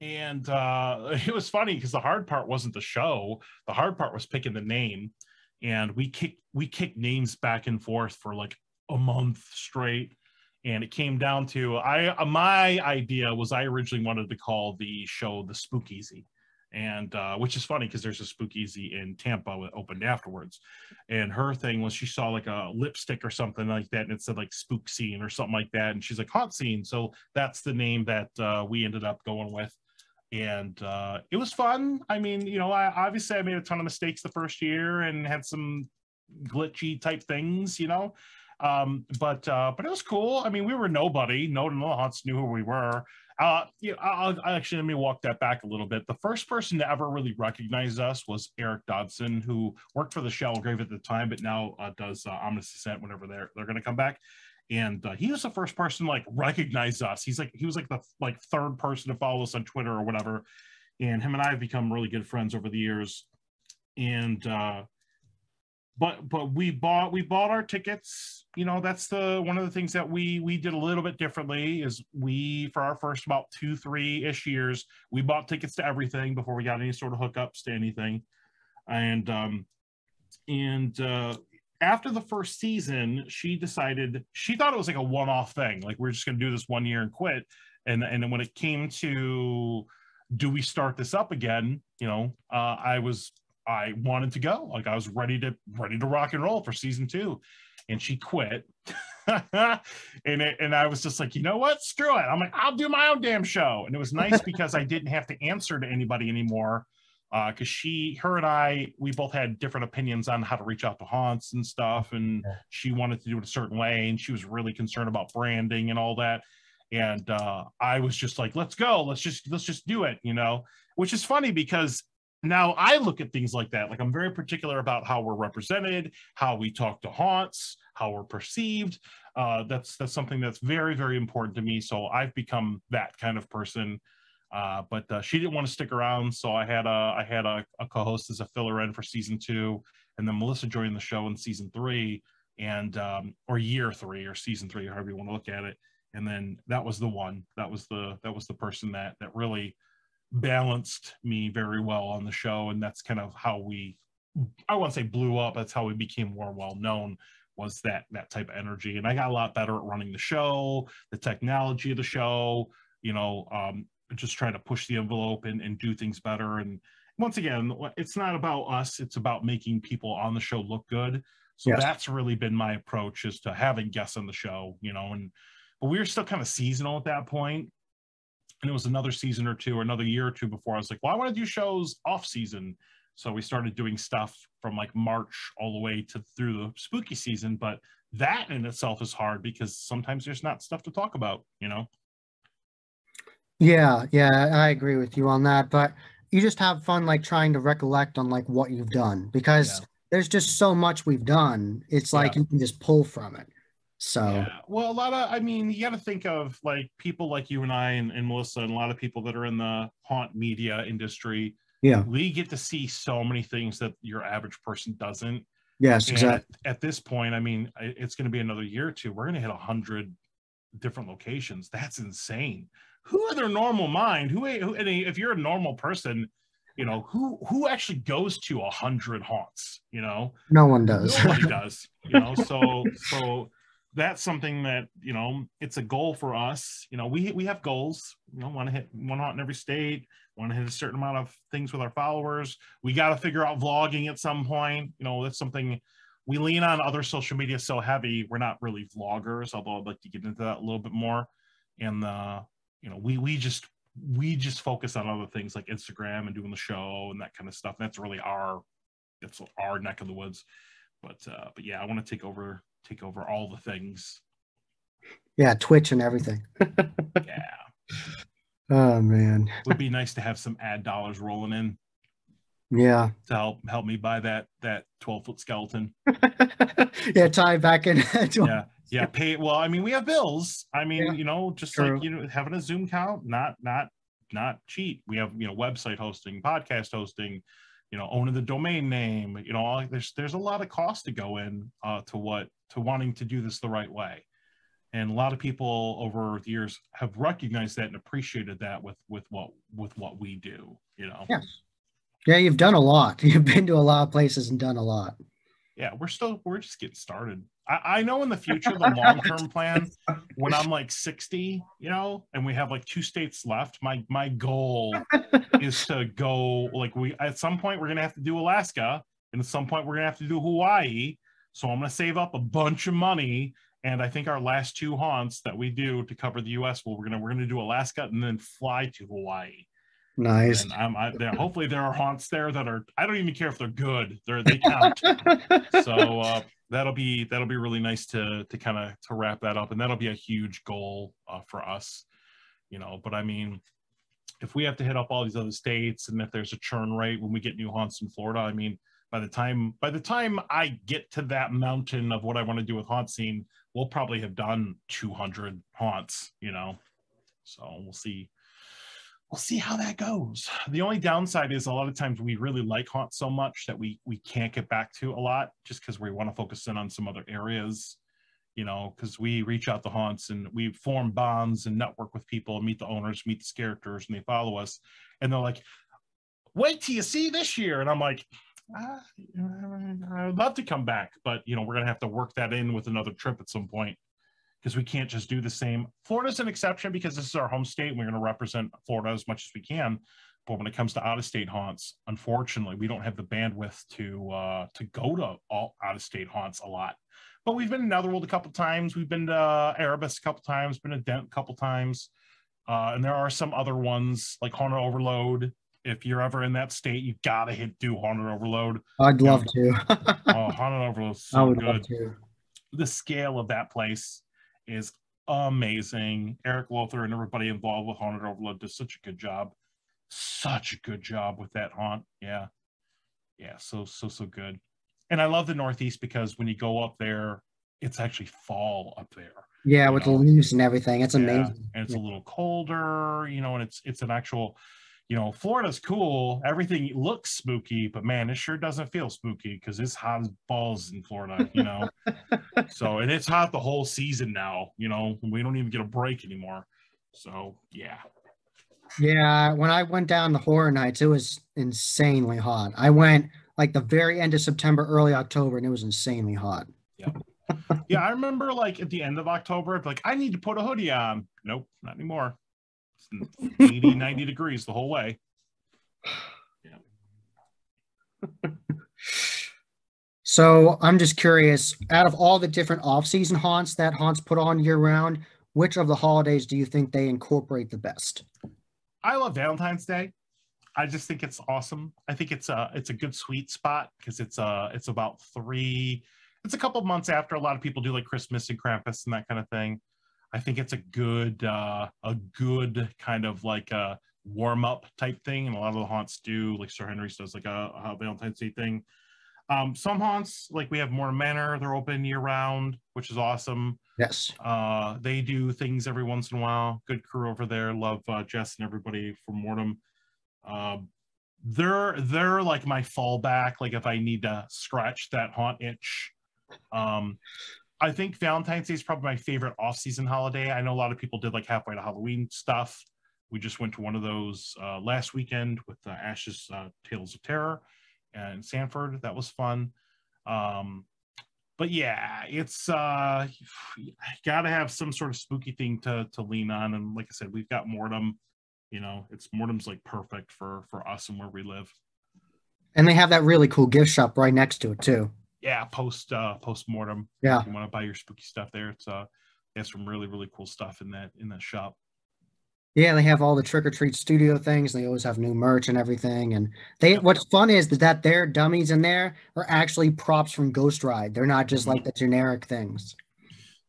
it was funny because the hard part wasn't the show. The hard part was picking the name. And we kicked names back and forth for like a month straight. And it came down to my idea was I originally wanted to call the show the Spookeasy, and which is funny because there's a Spookeasy in Tampa that opened afterwards. And her thing was she saw like a lipstick or something like that, and it said like spook scene or something like that, and she's like haunt scene. So that's the name that we ended up going with. And it was fun. I mean, obviously I made a ton of mistakes the first year and had some glitchy type things, but it was cool. I mean, we were nobody. No haunts knew who we were. I'll actually, let me walk that back a little bit. The first person to ever really recognize us was Eric Dodson, who worked for the Shallow Grave at the time, but now does Ominous Descent whenever they're going to come back. And he was the first person to like recognize us. He was like the third person to follow us on Twitter or whatever. And him and I have become really good friends over the years. And but we bought our tickets. You know, that's one of the things that we did a little bit differently is for our first about 2-3-ish years, we bought tickets to everything before we got any sort of hookups to anything. And after the first season, she decided, she thought it was like a one-off thing, like we're just going to do this 1 year and quit. And then when it came to, do we start this up again, you know, I wanted to go, like I was ready to rock and roll for season 2, and she quit. and I was just like, you know what, screw it, I'm like, I'll do my own damn show. And it was nice because I didn't have to answer to anybody anymore, because her and I, we both had different opinions on how to reach out to haunts and stuff, and she wanted to do it a certain way, and she was really concerned about branding and all that. And I was just like, let's go, let's just do it, you know, which is funny because now I look at things like that. Like I'm very particular about how we're represented, how we talk to haunts, how we're perceived. That's something that's very, very important to me. So I've become that kind of person. But she didn't want to stick around, so I had a co-host as a filler in for season 2, and then Melissa joined the show in season 3, and or year 3 or season 3, however you want to look at it. And then that was the person that really balanced me very well on the show, and that's kind of how I won't say blew up, that's how we became more well known, was that type of energy. And I got a lot better at running the show, the technology of the show, you know, just trying to push the envelope and do things better. And once again, it's not about us, it's about making people on the show look good. So Yes. that's really been my approach, is to having guests on the show, you know. But we were still kind of seasonal at that point, and it was another season or two, or another year or two before I was like, well, I want to do shows off season. So we started doing stuff from like March all the way through the spooky season. But that in itself is hard because sometimes there's not stuff to talk about, you know. Yeah, I agree with you on that. But you just have fun like trying to recollect on like what you've done, because Yeah. there's just so much we've done. It's Yeah. like you can just pull from it. So Yeah. Well, I mean, you got to think of like people like you and I and Melissa, and a lot of people that are in the haunt media industry. yeah. We get to see so many things that your average person doesn't. Yes, And exactly. at this point, I mean, it's going to be another year or two. We're going to hit 100 different locations. That's insane. Who in their normal mind, who if you're a normal person, you know, who actually goes to 100 haunts, you know? No one does. Nobody does, you know. So that's something that, you know, it's a goal for us. You know, we have goals, you know, want to hit one haunt in every state, want to hit a certain amount of things with our followers. We got to figure out vlogging at some point, you know. That's something we lean on. Other social media so heavy, we're not really vloggers, although I'd like to get into that a little bit more. And you know, we just focus on other things like Instagram and doing the show and that kind of stuff. That's really our neck of the woods. But yeah, I want to take over all the things. Yeah, Twitch and everything. Yeah. Oh man. Would be nice to have some ad dollars rolling in Yeah. to help me buy that 12-foot skeleton. Yeah, tie back in. Yeah, pay. Well, I mean, we have bills. I mean, Yeah, you know, just true. like, you know, having a Zoom account, not cheap. We have, you know, website hosting, podcast hosting, you know, owning the domain name. You know, there's a lot of cost to go in to wanting to do this the right way. And a lot of people over the years have recognized that and appreciated that with what we do, you know. Yes. Yeah, you've done a lot. You've been to a lot of places and done a lot. Yeah, we're just getting started. I know in the future, the long-term plan, when I'm like 60, you know, and we have like 2 states left, my goal is to go, like, at some point we're gonna have to do Alaska, and at some point we're gonna have to do Hawaii. So I'm gonna save up a bunch of money, and I think our last 2 haunts that we do to cover the US, well, we're gonna do Alaska and then fly to Hawaii. Nice. And then hopefully there are haunts there that are, I don't even care if they're good, they count. So that'll be really nice to kind of to wrap that up, and that'll be a huge goal for us, you know. But I mean, if we have to hit up all these other states, and if there's a churn rate when we get new haunts in Florida, I mean, by the time I get to that mountain of what I want to do with haunt scene, we'll probably have done 200 haunts, you know. So we'll see we'll see how that goes. The only downside is a lot of times we really like haunts so much that we can't get back to a lot just because we want to focus in on some other areas, you know, because we reach out to haunts and we form bonds and network with people and meet the owners, meet the characters, and they follow us. And they're like, wait till you see this year. And I'm like, I would love to come back, but you know, we're going to have to work that in with another trip at some point because we can't just do the same. Florida's an exception because this is our home state and we're going to represent Florida as much as we can. But when it comes to out-of-state haunts, unfortunately, we don't have the bandwidth to go to all out-of-state haunts a lot. But we've been in Netherworld a couple times. We've been to Erebus a couple times, been to Dent a couple times. And there are some other ones like Haunted Overload. If you're ever in that state, you got to do Haunted Overload. I'd love to. Haunted Overload is I so would good. love to. The scale of that place is amazing. Eric Lothar and everybody involved with Haunted Overload did such a good job. Such a good job with that haunt. Yeah. So good. And I love the Northeast because when you go up there, it's actually fall up there. Yeah, with the leaves and everything. It's amazing. And it's a little colder, you know, and it's an actual, you know, Florida's cool. Everything looks spooky, but man, it sure doesn't feel spooky because it's hot as balls in Florida, you know. So, and it's hot the whole season now, you know, we don't even get a break anymore. So, yeah. Yeah, when I went down the Horror Nights, it was insanely hot. I went like the very end of September, early October, and it was insanely hot. Yeah, I remember like at the end of October, like I need to put a hoodie on. Nope, not anymore. It's 80, 90 degrees the whole way. Yeah. So I'm just curious, out of all the different off-season haunts that haunts put on year-round, which of the holidays do you think they incorporate the best? I love Valentine's Day. I just think it's awesome. I think it's a good sweet spot because it's about it's a couple of months after a lot of people do like Christmas and Krampus and that kind of thing. I think it's a good kind of like a warm up type thing, and a lot of the haunts do, like Sir Henry's does like a Valentine's Day thing. Some haunts, like we have Mortem Manor, they're open year round, which is awesome. Yes. They do things every once in a while. Good crew over there. Love Jess and everybody from Mortem. They're like my fallback, like if I need to scratch that haunt itch. I think Valentine's Day is probably my favorite off-season holiday. I know a lot of people did like halfway to Halloween stuff. We just went to one of those last weekend with Ash's Tales of Terror in Sanford. That was fun. But yeah, it's got to have some sort of spooky thing to lean on. And like I said, we've got Mortem. You know, Mortem's like perfect for us and where we live. And they have that really cool gift shop right next to it too. Yeah, post mortem. Yeah, if you want to buy your spooky stuff there, it's they have some really cool stuff in that shop. Yeah, they have all the Trick or Treat studio things. They always have new merch and everything. And what's fun is that their dummies in there are actually props from Ghost Ride. They're not just like the generic things.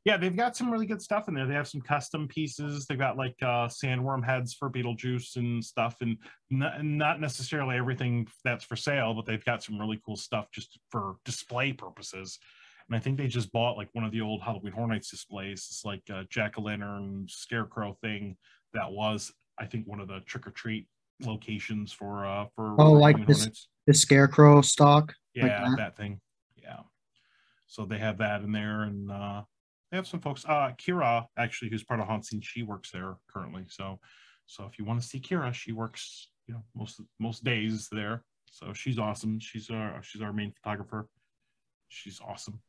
Yeah, they've got some really good stuff in there. They have some custom pieces. They've got like sandworm heads for Beetlejuice and stuff, and not necessarily everything that's for sale, but they've got some really cool stuff just for display purposes. And I think they just bought like one of the old Halloween Horror Nights displays. It's like a jack-o'-lantern scarecrow thing that was, I think, one of the trick or treat locations for like the scarecrow stock. Yeah, like that thing. Yeah. So they have that in there, and they have some folks. Kira, actually, who's part of Haunt Scene, she works there currently. So if you want to see Kira, she works, you know, most days there. So she's awesome. She's our main photographer. She's awesome.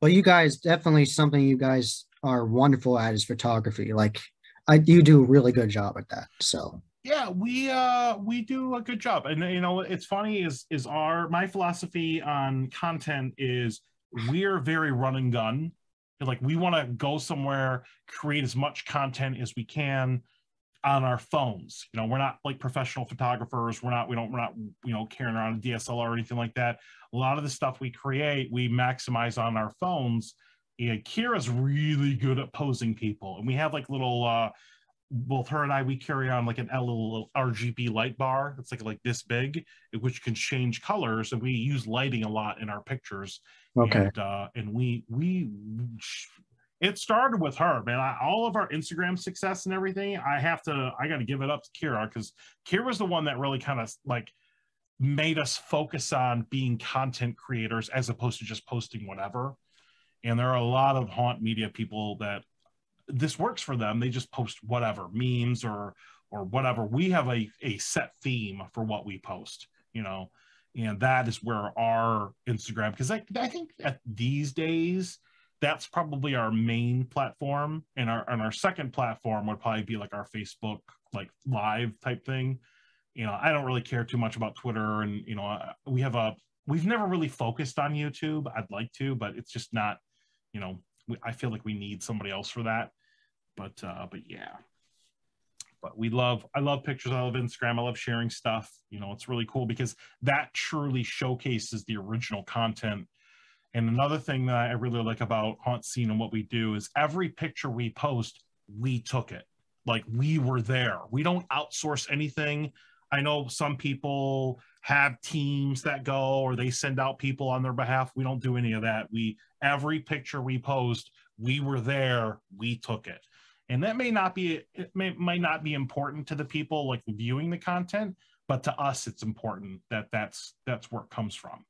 Well, you guys definitely something you guys are wonderful at is photography. Like you do a really good job at that. So yeah, we do a good job. And you know, it's funny is my philosophy on content is we're very run and gun. Like we want to go somewhere, create as much content as we can on our phones. You know, we're not like professional photographers. We're not, you know, carrying around a DSLR or anything like that. A lot of the stuff we create, we maximize on our phones. And Kira's really good at posing people. And we have like little, both her and I, we carry on like a little RGB light bar. It's like this big, which can change colors. And we use lighting a lot in our pictures. Okay. And we it started with her, man. All of our Instagram success and everything, I got to give it up to Kira, because Kira was the one that really kind of like made us focus on being content creators as opposed to just posting whatever. And there are a lot of haunt media people that this works for them. They just post whatever, memes or whatever. We have a set theme for what we post, you know, and that is where our Instagram, because I think that these days that's probably our main platform, and our second platform would probably be like our Facebook like live type thing. You know, I don't really care too much about Twitter, and you know, we've never really focused on YouTube. I'd like to, but it's just not, you know, I feel like we need somebody else for that. But yeah, but I love pictures. I love Instagram. I love sharing stuff. You know, it's really cool because that truly showcases the original content. And another thing that I really like about Haunt Scene and what we do is every picture we post, we took it. Like, we were there. We don't outsource anything. I know some people have teams that go, or they send out people on their behalf. We don't do any of that. Every picture we post, we were there, we took it. And that might not be important to the people like viewing the content, but to us, it's important that's where it comes from.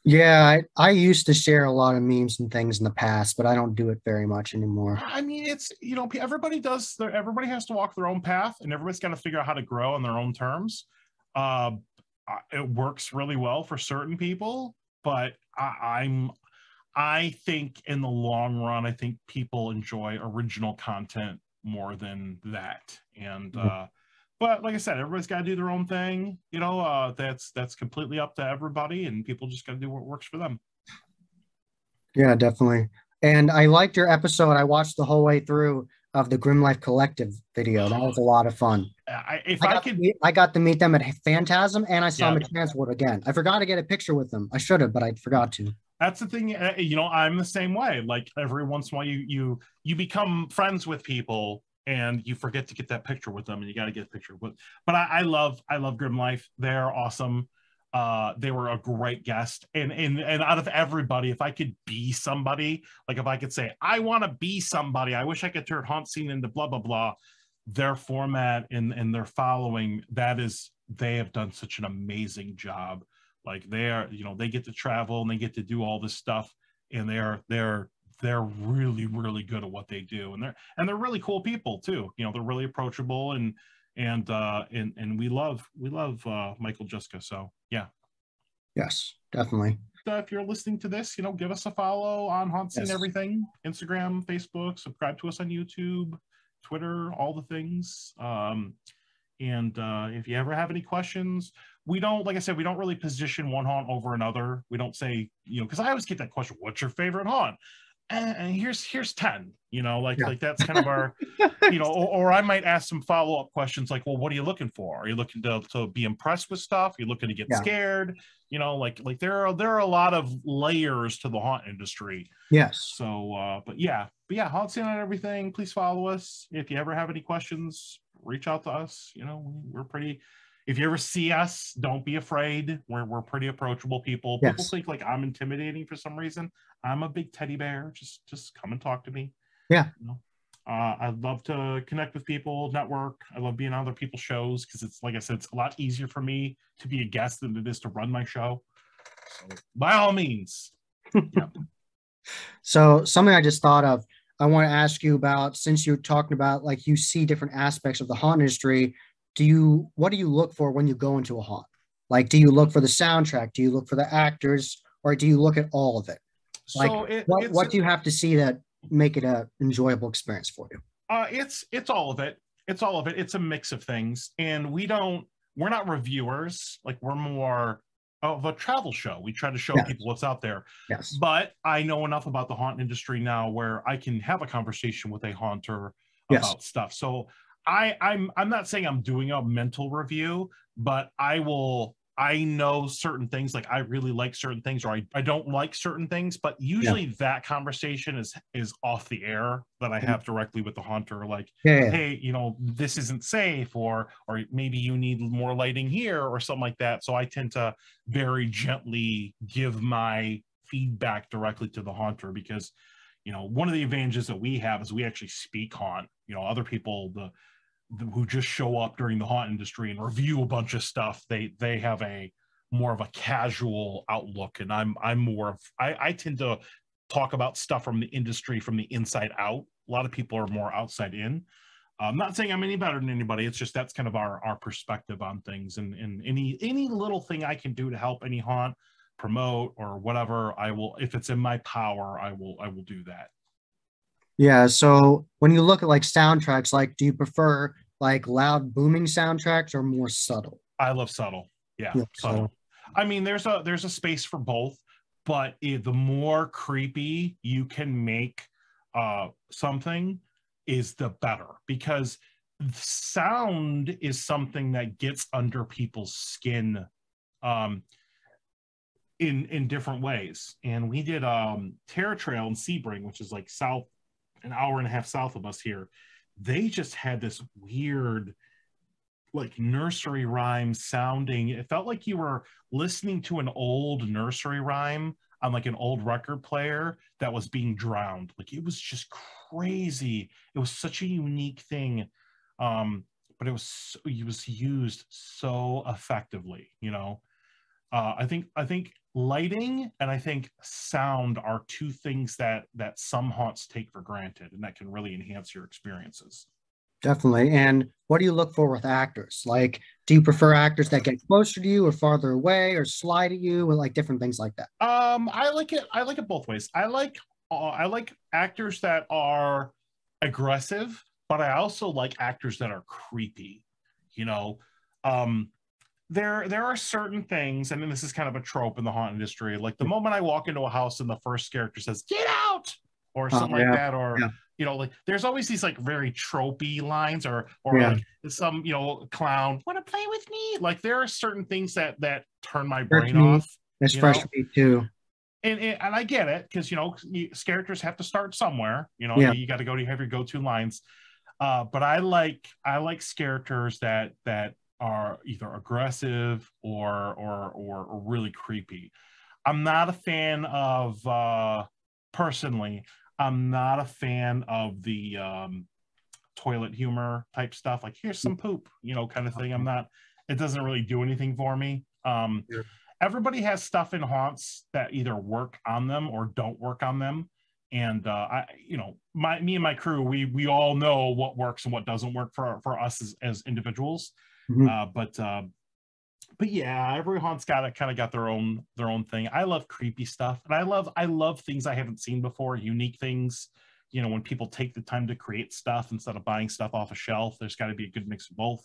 Yeah, I used to share a lot of memes and things in the past, but I don't do it very much anymore. I mean, it's, you know, everybody has to walk their own path, and everybody's got to figure out how to grow on their own terms. It works really well for certain people, but I think in the long run, I think people enjoy original content more than that. And but like I said, everybody's got to do their own thing. You know, that's completely up to everybody, and people just got to do what works for them. Yeah, definitely. And I liked your episode. I watched the whole way through of the Grim Life Collective video. That was a lot of fun. I got to meet them at Phantasm, and I saw them at Transport again. I forgot to get a picture with them. I should have, but I forgot to. That's the thing. You know, I'm the same way. Like, every once in a while, you become friends with people, and you forget to get that picture with them, and you got to get a picture. But I love Grim Life. They're awesome. They were a great guest, and out of everybody, if I could be somebody, like if I could say I want to be somebody, I wish I could turn Haunt Scene into blah blah blah. Their format and their following, they have done such an amazing job. Like, you know, they get to travel and they get to do all this stuff, and they're really, really good at what they do, and they're really cool people too. You know, they're really approachable, and we love Michael Juska. So yeah. Yes, definitely. If you're listening to this, you know, give us a follow on Haunt Scene, everything, Instagram, Facebook, subscribe to us on YouTube, Twitter, all the things. And if you ever have any questions, like I said, we don't really position one haunt over another. We don't say, you know, because I always get that question, what's your favorite haunt? And here's 10, you know, like that's kind of our, you know, or I might ask some follow-up questions like, well, what are you looking for? Are you looking to be impressed with stuff? Are you looking to get scared? You know, like there are a lot of layers to the haunt industry. Yes. So, but yeah, Haunt Scene on everything. Please follow us. If you ever have any questions, reach out to us. You know, we're pretty. If you ever see us, don't be afraid. We're pretty approachable people. People think like I'm intimidating for some reason. I'm a big teddy bear. Just come and talk to me. Yeah. You know? I'd love to connect with people, network. I love being on other people's shows because it's, like I said, it's a lot easier for me to be a guest than it is to run my show. So by all means. So something I just thought of, I want to ask you about, since you're talking about like you see different aspects of the haunt industry, what do you look for when you go into a haunt? Like, do you look for the soundtrack? Do you look for the actors, or do you look at all of it? Like, so what do you have to see that make it an enjoyable experience for you? It's all of it. It's all of it. It's a mix of things, and we're not reviewers. Like, we're more of a travel show. We try to show people what's out there. Yes. But I know enough about the haunt industry now where I can have a conversation with a haunter about stuff. So I'm not saying I'm doing a mental review, but I know certain things, like I really like certain things, or I don't like certain things, but usually that conversation is off the air that I have directly with the haunter, like, hey, you know, this isn't safe, or maybe you need more lighting here or something like that. So I tend to very gently give my feedback directly to the haunter, because one of the advantages that we have is we actually speak haunt. Other people who just show up during the haunt industry and review a bunch of stuff, they have a more of a casual outlook, and I'm more of I tend to talk about stuff from the industry from the inside out. A lot of people are more outside in. I'm not saying I'm any better than anybody. It's just that's kind of our perspective on things, and any little thing I can do to help any haunt promote or whatever, I will. If it's in my power, I will do that. Yeah, so when you look at like soundtracks, like do you prefer like loud booming soundtracks or more subtle? I love subtle. Yeah, Yeah, subtle. subtle. I mean, there's a space for both, but the more creepy you can make something is the better, because sound is something that gets under people's skin um, in different ways. And we did Terror Trail in Sebring, which is like an hour and a half south of us here. They just had this weird like nursery rhyme sounding. It felt like you were listening to an old nursery rhyme on like an old record player that was being drowned. Like it was just crazy. It was such a unique thing. But it was used so effectively, I think lighting and I think sound are two things that some haunts take for granted, and that can really enhance your experiences. Definitely. And what do you look for with actors? Like, do you prefer actors that get closer to you or farther away or slide at you or like different things like that? I like it both ways. I like actors that are aggressive, but I also like actors that are creepy. You know, um, there are certain things, and then this is kind of a trope in the haunt industry. Like the moment I walk into a house and the first character says "Get out" or Oh something like yeah, that, or yeah, like there's always these like very tropey lines, or yeah. like some clown want to play with me. Like there are certain things that turn my Fresh brain meat. off. It's You fresh know, meat too. and I get it, because characters have to start somewhere. Yeah. You got to have your go-to lines. But I like characters that are either aggressive or really creepy. I'm not a fan of personally. I'm not a fan of the toilet humor type stuff. Like here's some poop, kind of thing. I'm not. It doesn't really do anything for me. Yeah. Everybody has stuff in haunts that either work on them or don't work on them. And me and my crew, we all know what works and what doesn't work for us as individuals. Mhm. But yeah, every haunt's got their own thing. I love creepy stuff, and I love things I haven't seen before, unique things. When people take the time to create stuff instead of buying stuff off a shelf, there's got to be a good mix of both.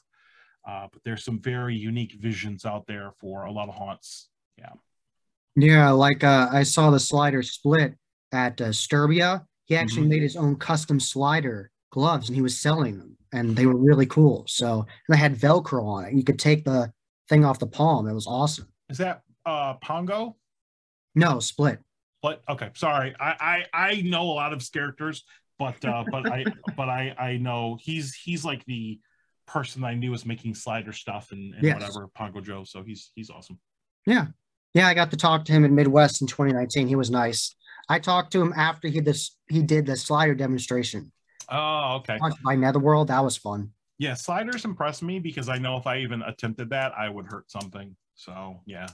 But there's some very unique visions out there for a lot of haunts. Yeah. Yeah, like I saw the slider split at Sturbia. He actually Hmm. made his own custom slider gloves and he was selling them and they were really cool. So and they had Velcro on it. You could take the thing off the palm. It was awesome. Is that Pongo? No, split. But okay, sorry. I know a lot of his characters, but I know he's like the person I knew was making slider stuff and Yes. whatever, Pongo Joe. So he's awesome. Yeah. Yeah, I got to talk to him in Midwest in 2019. He was nice. I talked to him after he did the slider demonstration. Oh, okay. Watched by Netherworld. That was fun. Yeah, sliders impress me because I know if I even attempted that, I would hurt something. So yeah.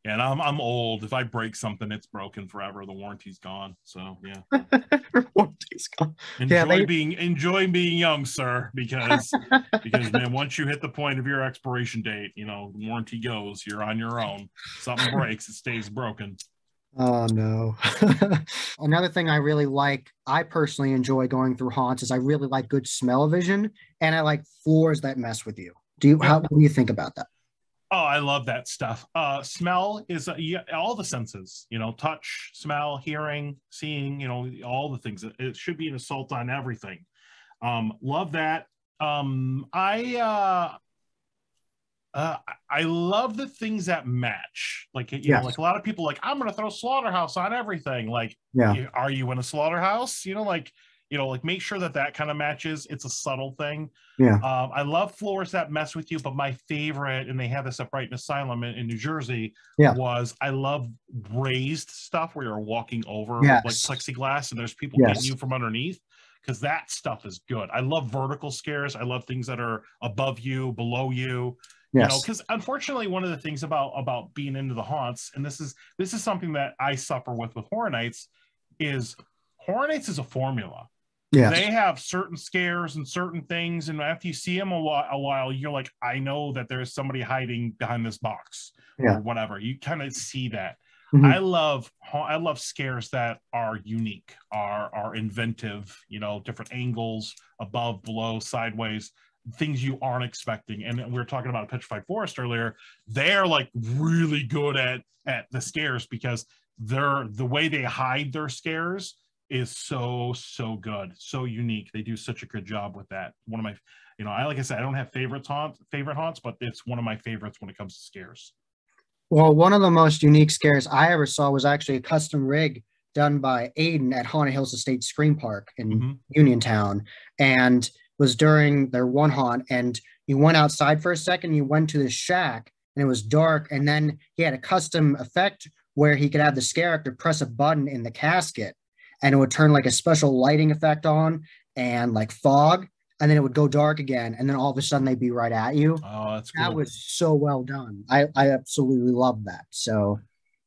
Yeah, and I'm old. If I break something, it's broken forever. The warranty's gone. So yeah. Yeah, Enjoy being young, sir, because man, once you hit the point of your expiration date, the warranty goes. You're on your own. Something breaks, it stays broken. Oh no. Another thing I really like, I personally enjoy going through haunts is I really like good smell vision and I like floors that mess with you. Yep. What do you think about that? Oh, I love that stuff. Smell is yeah, all the senses, touch, smell, hearing, seeing, all the things. It should be an assault on everything. Love that. I love the things that match. Like Yes. like a lot of people like I'm gonna throw slaughterhouse on everything. Like, Yeah. are you in a slaughterhouse? Like like make sure that kind of matches. It's a subtle thing. Yeah. I love floors that mess with you, but my favorite, and they have this up right in Asylum in New Jersey, Yeah. was I love raised stuff where you're walking over like Yes. plexiglass and there's people getting Yes. you from underneath, because that stuff is good. I love vertical scares. I love things that are above you, below you. Yes. Because unfortunately, one of the things about being into the haunts, and this is something that I suffer with Horror Nights, is Horror Nights is a formula. Yes. They have certain scares and certain things, and after you see them a while, you're like, I know that there's somebody hiding behind this box Yeah. or whatever. You kind of see that. Mm-hmm. I love scares that are unique, are inventive. Different angles, above, below, sideways, things you aren't expecting. And we were talking about a Petrified Forest earlier. They're like really good at the scares, because the way they hide their scares is so good, so unique. They do such a good job with that. One of my, like I said, I don't have favorite haunts, but it's one of my favorites when it comes to scares. Well, one of the most unique scares I ever saw was actually a custom rig done by Aiden at Haunted Hills Estate Scream Park in Uniontown, and was during their one haunt. And you went outside for a second, you went to the shack, and it was dark, and then he had a custom effect where he could have the scare actor press a button in the casket, and it would turn like a special lighting effect on and like fog, and then it would go dark again, and then all of a sudden they'd be right at you. Oh, that's cool. That was so well done. I absolutely love that. So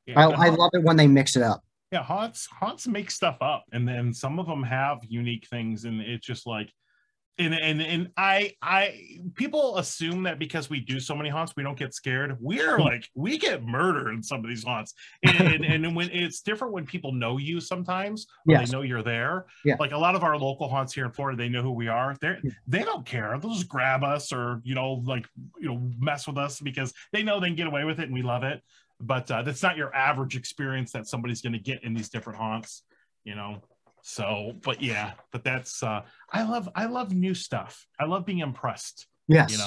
yeah, I love it when they mix it up. Yeah, haunts make stuff up, and then some of them have unique things, and it's just like, and I people assume that because we do so many haunts we don't get scared. We're like, we get murdered in some of these haunts, and when it's different when people know you sometimes, or they know you're there. Yeah. Like a lot of our local haunts here in Florida, they know who we are. They don't care. They'll just grab us, or mess with us, because they know they can get away with it, and we love it. But that's not your average experience that somebody's going to get in these different haunts. So, but that's I love new stuff. I love being impressed. Yes.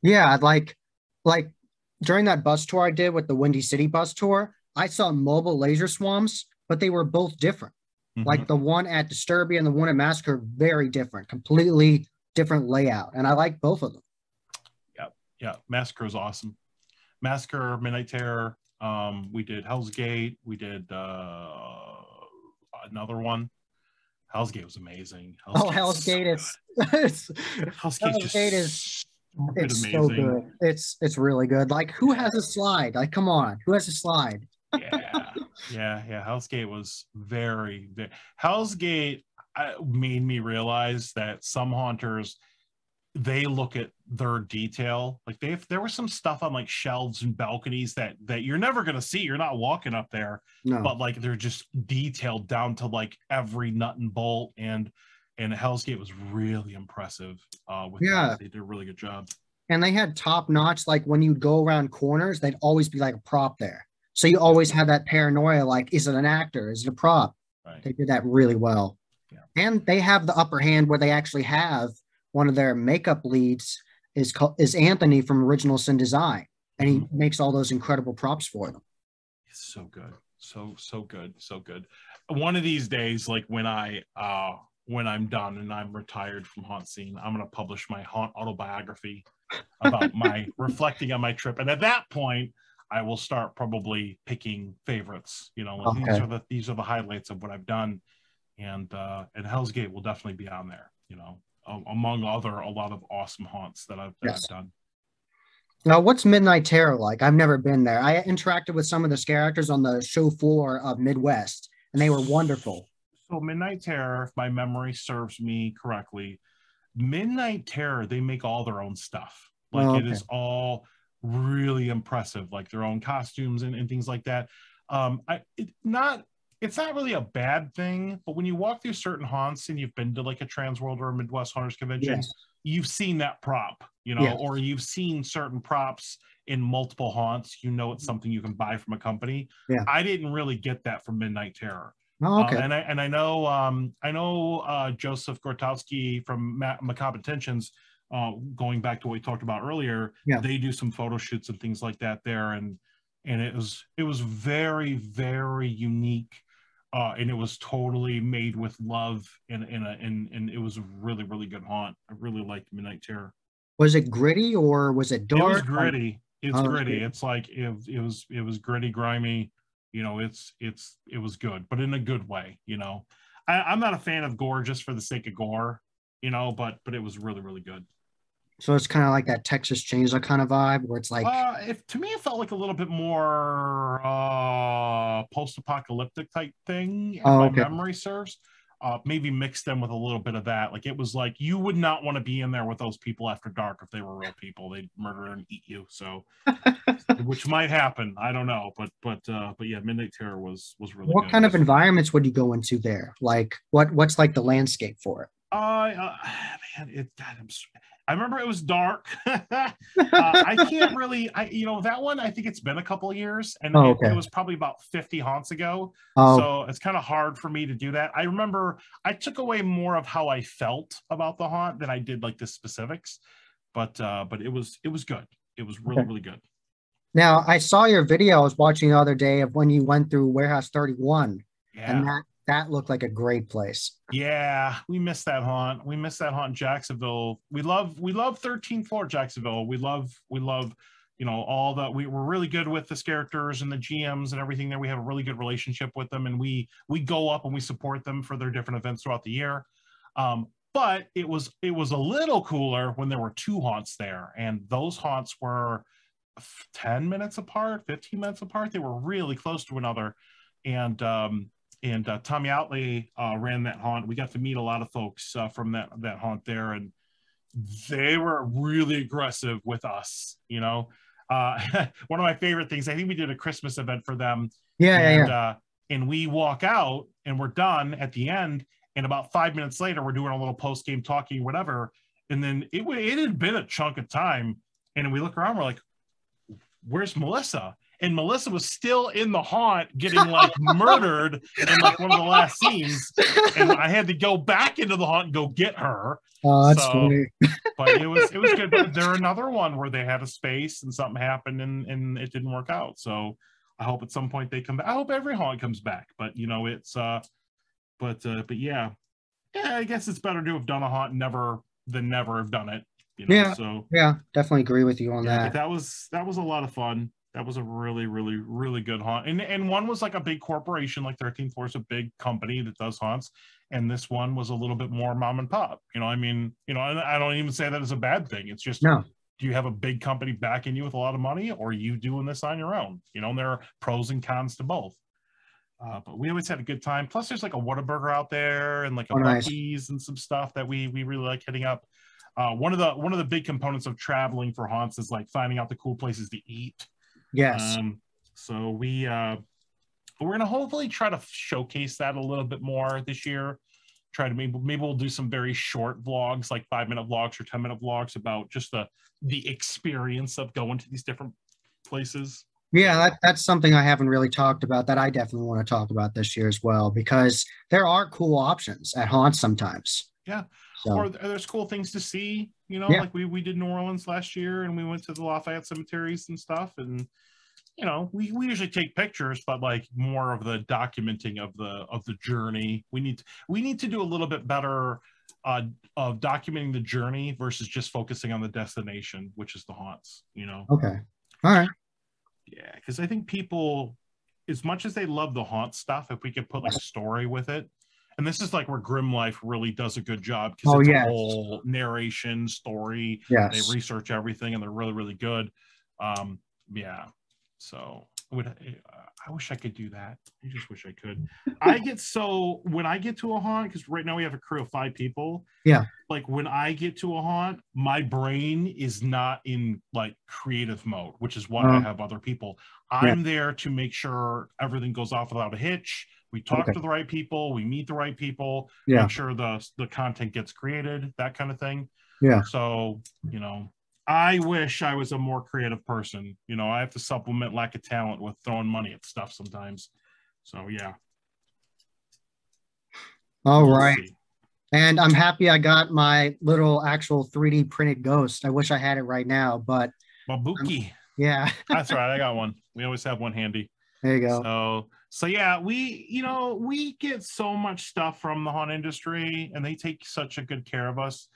Yeah, like during that bus tour I did with the Windy City bus tour, I saw mobile laser swarms, but they were both different. Mm-hmm. Like the one at Disturbia and the one at Massacre, very different, completely different layout. And I like both of them. Yeah. Massacre is awesome. Massacre, Midnight Terror. We did Hell's Gate. We did another one. Hell's Gate was amazing. Hell's Gate is Hell's Gate is it's amazing. So good. It's really good. Like, who has a slide? Like, come on, who has a slide? Yeah. Hell's Gate was very. Hell's Gate made me realize that some haunters, they look at their detail. Like there was some stuff on like shelves and balconies that you're never going to see. You're not walking up there, but like they're just detailed down to like every nut and bolt. And Hell's Gate was really impressive. That. They did a really good job. And they had top notch. Like when you go around corners, they'd always be like a prop there. So you always have that paranoia. Like, is it an actor? Is it a prop? Right. They did that really well. Yeah. And they have the upper hand where they actually have one of their makeup leads is Anthony from Original Sin Design, and he makes all those incredible props for them. It's so good, so good. One of these days, like when I'm done and I'm retired from haunt scene, I'm going to publish my haunt autobiography about my reflecting on my trip, and at that point, I will start probably picking favorites. These are the highlights of what I've done, and Hell's Gate will definitely be on there. Among a lot of awesome haunts that I've done. Now, what's Midnight Terror like? I've never been there. I interacted with some of the scare actors on the show floor of Midwest, and they were wonderful. So Midnight Terror, if my memory serves me correctly, Midnight Terror, they make all their own stuff. Like it is all really impressive, like their own costumes and things like that. It's not really a bad thing, but when you walk through certain haunts and you've been to like a Transworld or a Midwest Haunters convention, you've seen that prop, or you've seen certain props in multiple haunts. It's something you can buy from a company. Yeah. I didn't really get that from Midnight Terror. Oh, okay. And I know Joseph Gortowski from Macabre Intentions, going back to what we talked about earlier. Yeah. They do some photo shoots and things like that there, and it was very, very unique. and it was totally made with love, and it was a really, really good haunt. I really liked Midnight Terror. Was it gritty or was it It was dark? Like, gritty. It's oh, gritty. It's like it was gritty, grimy. It was good, but in a good way. I'm not a fan of gore just for the sake of gore. But it was really, really good. so it's kind of like that Texas Chainsaw kind of vibe where it's like, If to me it felt like a little bit more post-apocalyptic type thing, if oh, my okay. memory serves. Maybe mix them with a little bit of that. Like it was like you would not want to be in there with those people after dark if they were real people. They'd murder and eat you. So, which might happen. I don't know, but yeah, Midnight Terror was really What good. kind of environments would you go into there? Like, what's like the landscape for it? Man, I remember it was dark. I can't really, that one, I think it's been a couple of years, and Oh, it okay. was probably about 50 haunts ago. Oh, So it's kind of hard for me to do that. I remember I took away more of how I felt about the haunt than I did like the specifics, but it was good. It was really, okay. really good. Now I saw your video I was watching the other day of when you went through Warehouse 31, and Yeah. that looked like a great place. Yeah, we missed that haunt. We missed that haunt in Jacksonville. We love 13th floor Jacksonville. We love, all that. We're really good with the characters and the GMs and everything there. We have a really good relationship with them, and we go up and we support them for their different events throughout the year. But it was a little cooler when there were two haunts there, and those haunts were 10 minutes apart, 15 minutes apart. They were really close to another. And Tommy Outley ran that haunt. We got to meet a lot of folks from that haunt there, and they were really aggressive with us. One of my favorite things. I think we did a Christmas event for them, Yeah, yeah, and yeah. uh, and we walk out and we're done at the end. And about 5 minutes later, we're doing a little post game talking, whatever. And then it had been a chunk of time, and we look around, we're like, "Where's Melissa?" And Melissa was still in the haunt getting like murdered in like one of the last scenes. And I had to go back into the haunt and go get her. Oh, that's So, funny. but it was good. But there another one where they had a space and something happened and it didn't work out. So I hope at some point they come back. I hope every haunt comes back. But it's but yeah. Yeah, I guess it's better to have done a haunt never than never have done it. Yeah, So yeah, definitely agree with you on yeah, but that. that was a lot of fun. That was a really, really, really good haunt. And one was like a big corporation, like 13th Floor is a big company that does haunts. And this one was a little bit more mom and pop. I mean, I don't even say that as a bad thing. It's just, No, do you have a big company backing you with a lot of money, or are you doing this on your own? And there are pros and cons to both. But we always had a good time. Plus, there's like a Whataburger out there and like a oh, nice. Buc-ee's and some stuff that we really like hitting up. One of the big components of traveling for haunts is like finding out the cool places to eat. Yes. So we're gonna hopefully try to showcase that a little bit more this year. Try to maybe we'll do some very short vlogs, like 5-minute vlogs or 10-minute vlogs about just the experience of going to these different places. Yeah, So that's something I haven't really talked about that I definitely want to talk about this year as well, because there are cool options at haunts sometimes. yeah, or So, there's cool things to see. yeah. Like we did New Orleans last year, and we went to the Lafayette cemeteries and stuff, and we usually take pictures, but like more of the documenting of the journey. We need to do a little bit better of documenting the journey versus just focusing on the destination, which is the haunts. Okay. All right. Yeah, because I think people, as much as they love the haunt stuff, if we could put like a Yes. story with it, and this is like where Grim Life really does a good job because Oh, it's a yes. whole narration story. They Yes. research everything and they're really, really good. Yeah, so I wish I could do that. I just wish I could. When I get to a haunt, because right now we have a crew of 5 people. Yeah. Like when I get to a haunt, my brain is not in like creative mode, which is why I Um, have other people. yeah. I'm there to make sure everything goes off without a hitch. We talk Okay. to the right people, we meet the right people, Yeah. make sure the content gets created, that kind of thing. Yeah. So, I wish I was a more creative person. I have to supplement lack of talent with throwing money at stuff sometimes. So yeah, All we'll right. see. And I'm happy I got my little actual 3D printed ghost. I wish I had it right now, but Mabuki. yeah, That's right. I got one. We always have one handy. there you go. So So yeah, we get so much stuff from the haunt industry, and they take such a good care of us,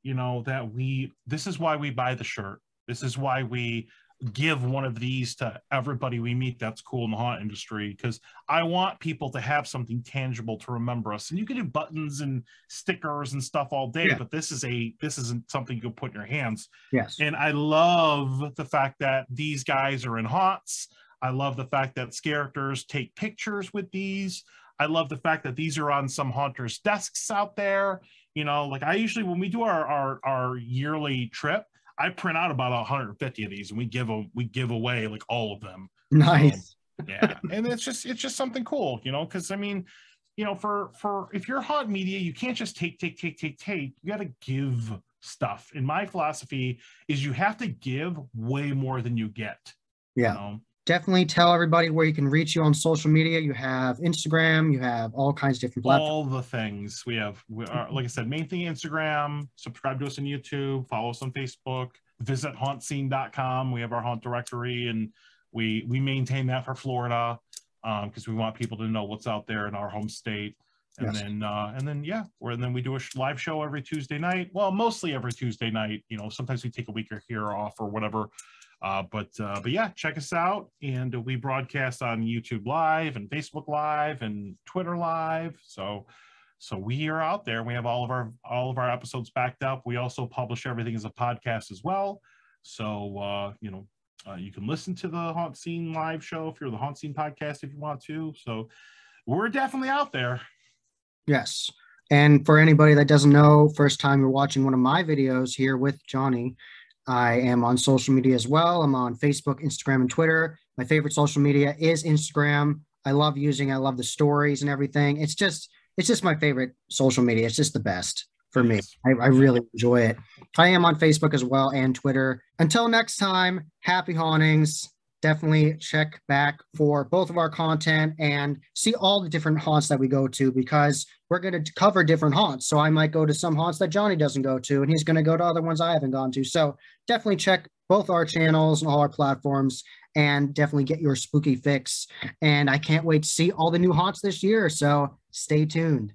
that this is why we buy the shirt. This is why we give one of these to everybody we meet that's cool in the haunt industry, because I want people to have something tangible to remember us. And you can do buttons and stickers and stuff all day, but this isn't something you can put in your hands. Yes. And I love the fact that these guys are in haunts. I love the fact that characters take pictures with these. I love the fact that these are on some haunters' desks out there. Like I usually, when we do our yearly trip, I print out about 150 of these, and we give away like all of them. Nice. So, yeah, and it's just something cool, because I mean, for if you're haunt media, you can't just take. You got to give stuff. And my philosophy is you have to give way more than you get. Yeah. Definitely tell everybody where you can reach you on social media. You have Instagram, you have all kinds of different platforms. All the things we are, like I said, main thing Instagram, subscribe to us on YouTube, follow us on Facebook, visit hauntscene.com. We have our haunt directory, and we maintain that for Florida because we want people to know what's out there in our home state. And then we do a live show every Tuesday night. Well, mostly every Tuesday night. Sometimes we take a week or here off or whatever. But yeah, check us out. And we broadcast on YouTube Live and Facebook Live and Twitter Live. So we are out there. We have all of our episodes backed up. We also publish everything as a podcast as well. So you can listen to the Haunt Scene live show if you're the Haunt Scene podcast if you want to. So we're definitely out there. Yes. And for anybody that doesn't know, first time you're watching one of my videos here with Johnny, I am on social media as well. I'm on Facebook, Instagram, and Twitter. My favorite social media is Instagram. I love the stories and everything. It's just my favorite social media. It's just the best for me. I really enjoy it. I am on Facebook as well and Twitter. Until next time, happy hauntings. Definitely check back for both of our content and see all the different haunts that we go to, because we're going to cover different haunts. So I might go to some haunts that Johnny doesn't go to, and he's going to go to other ones I haven't gone to. So definitely check both our channels and all our platforms, and definitely get your spooky fix. And I can't wait to see all the new haunts this year. So stay tuned.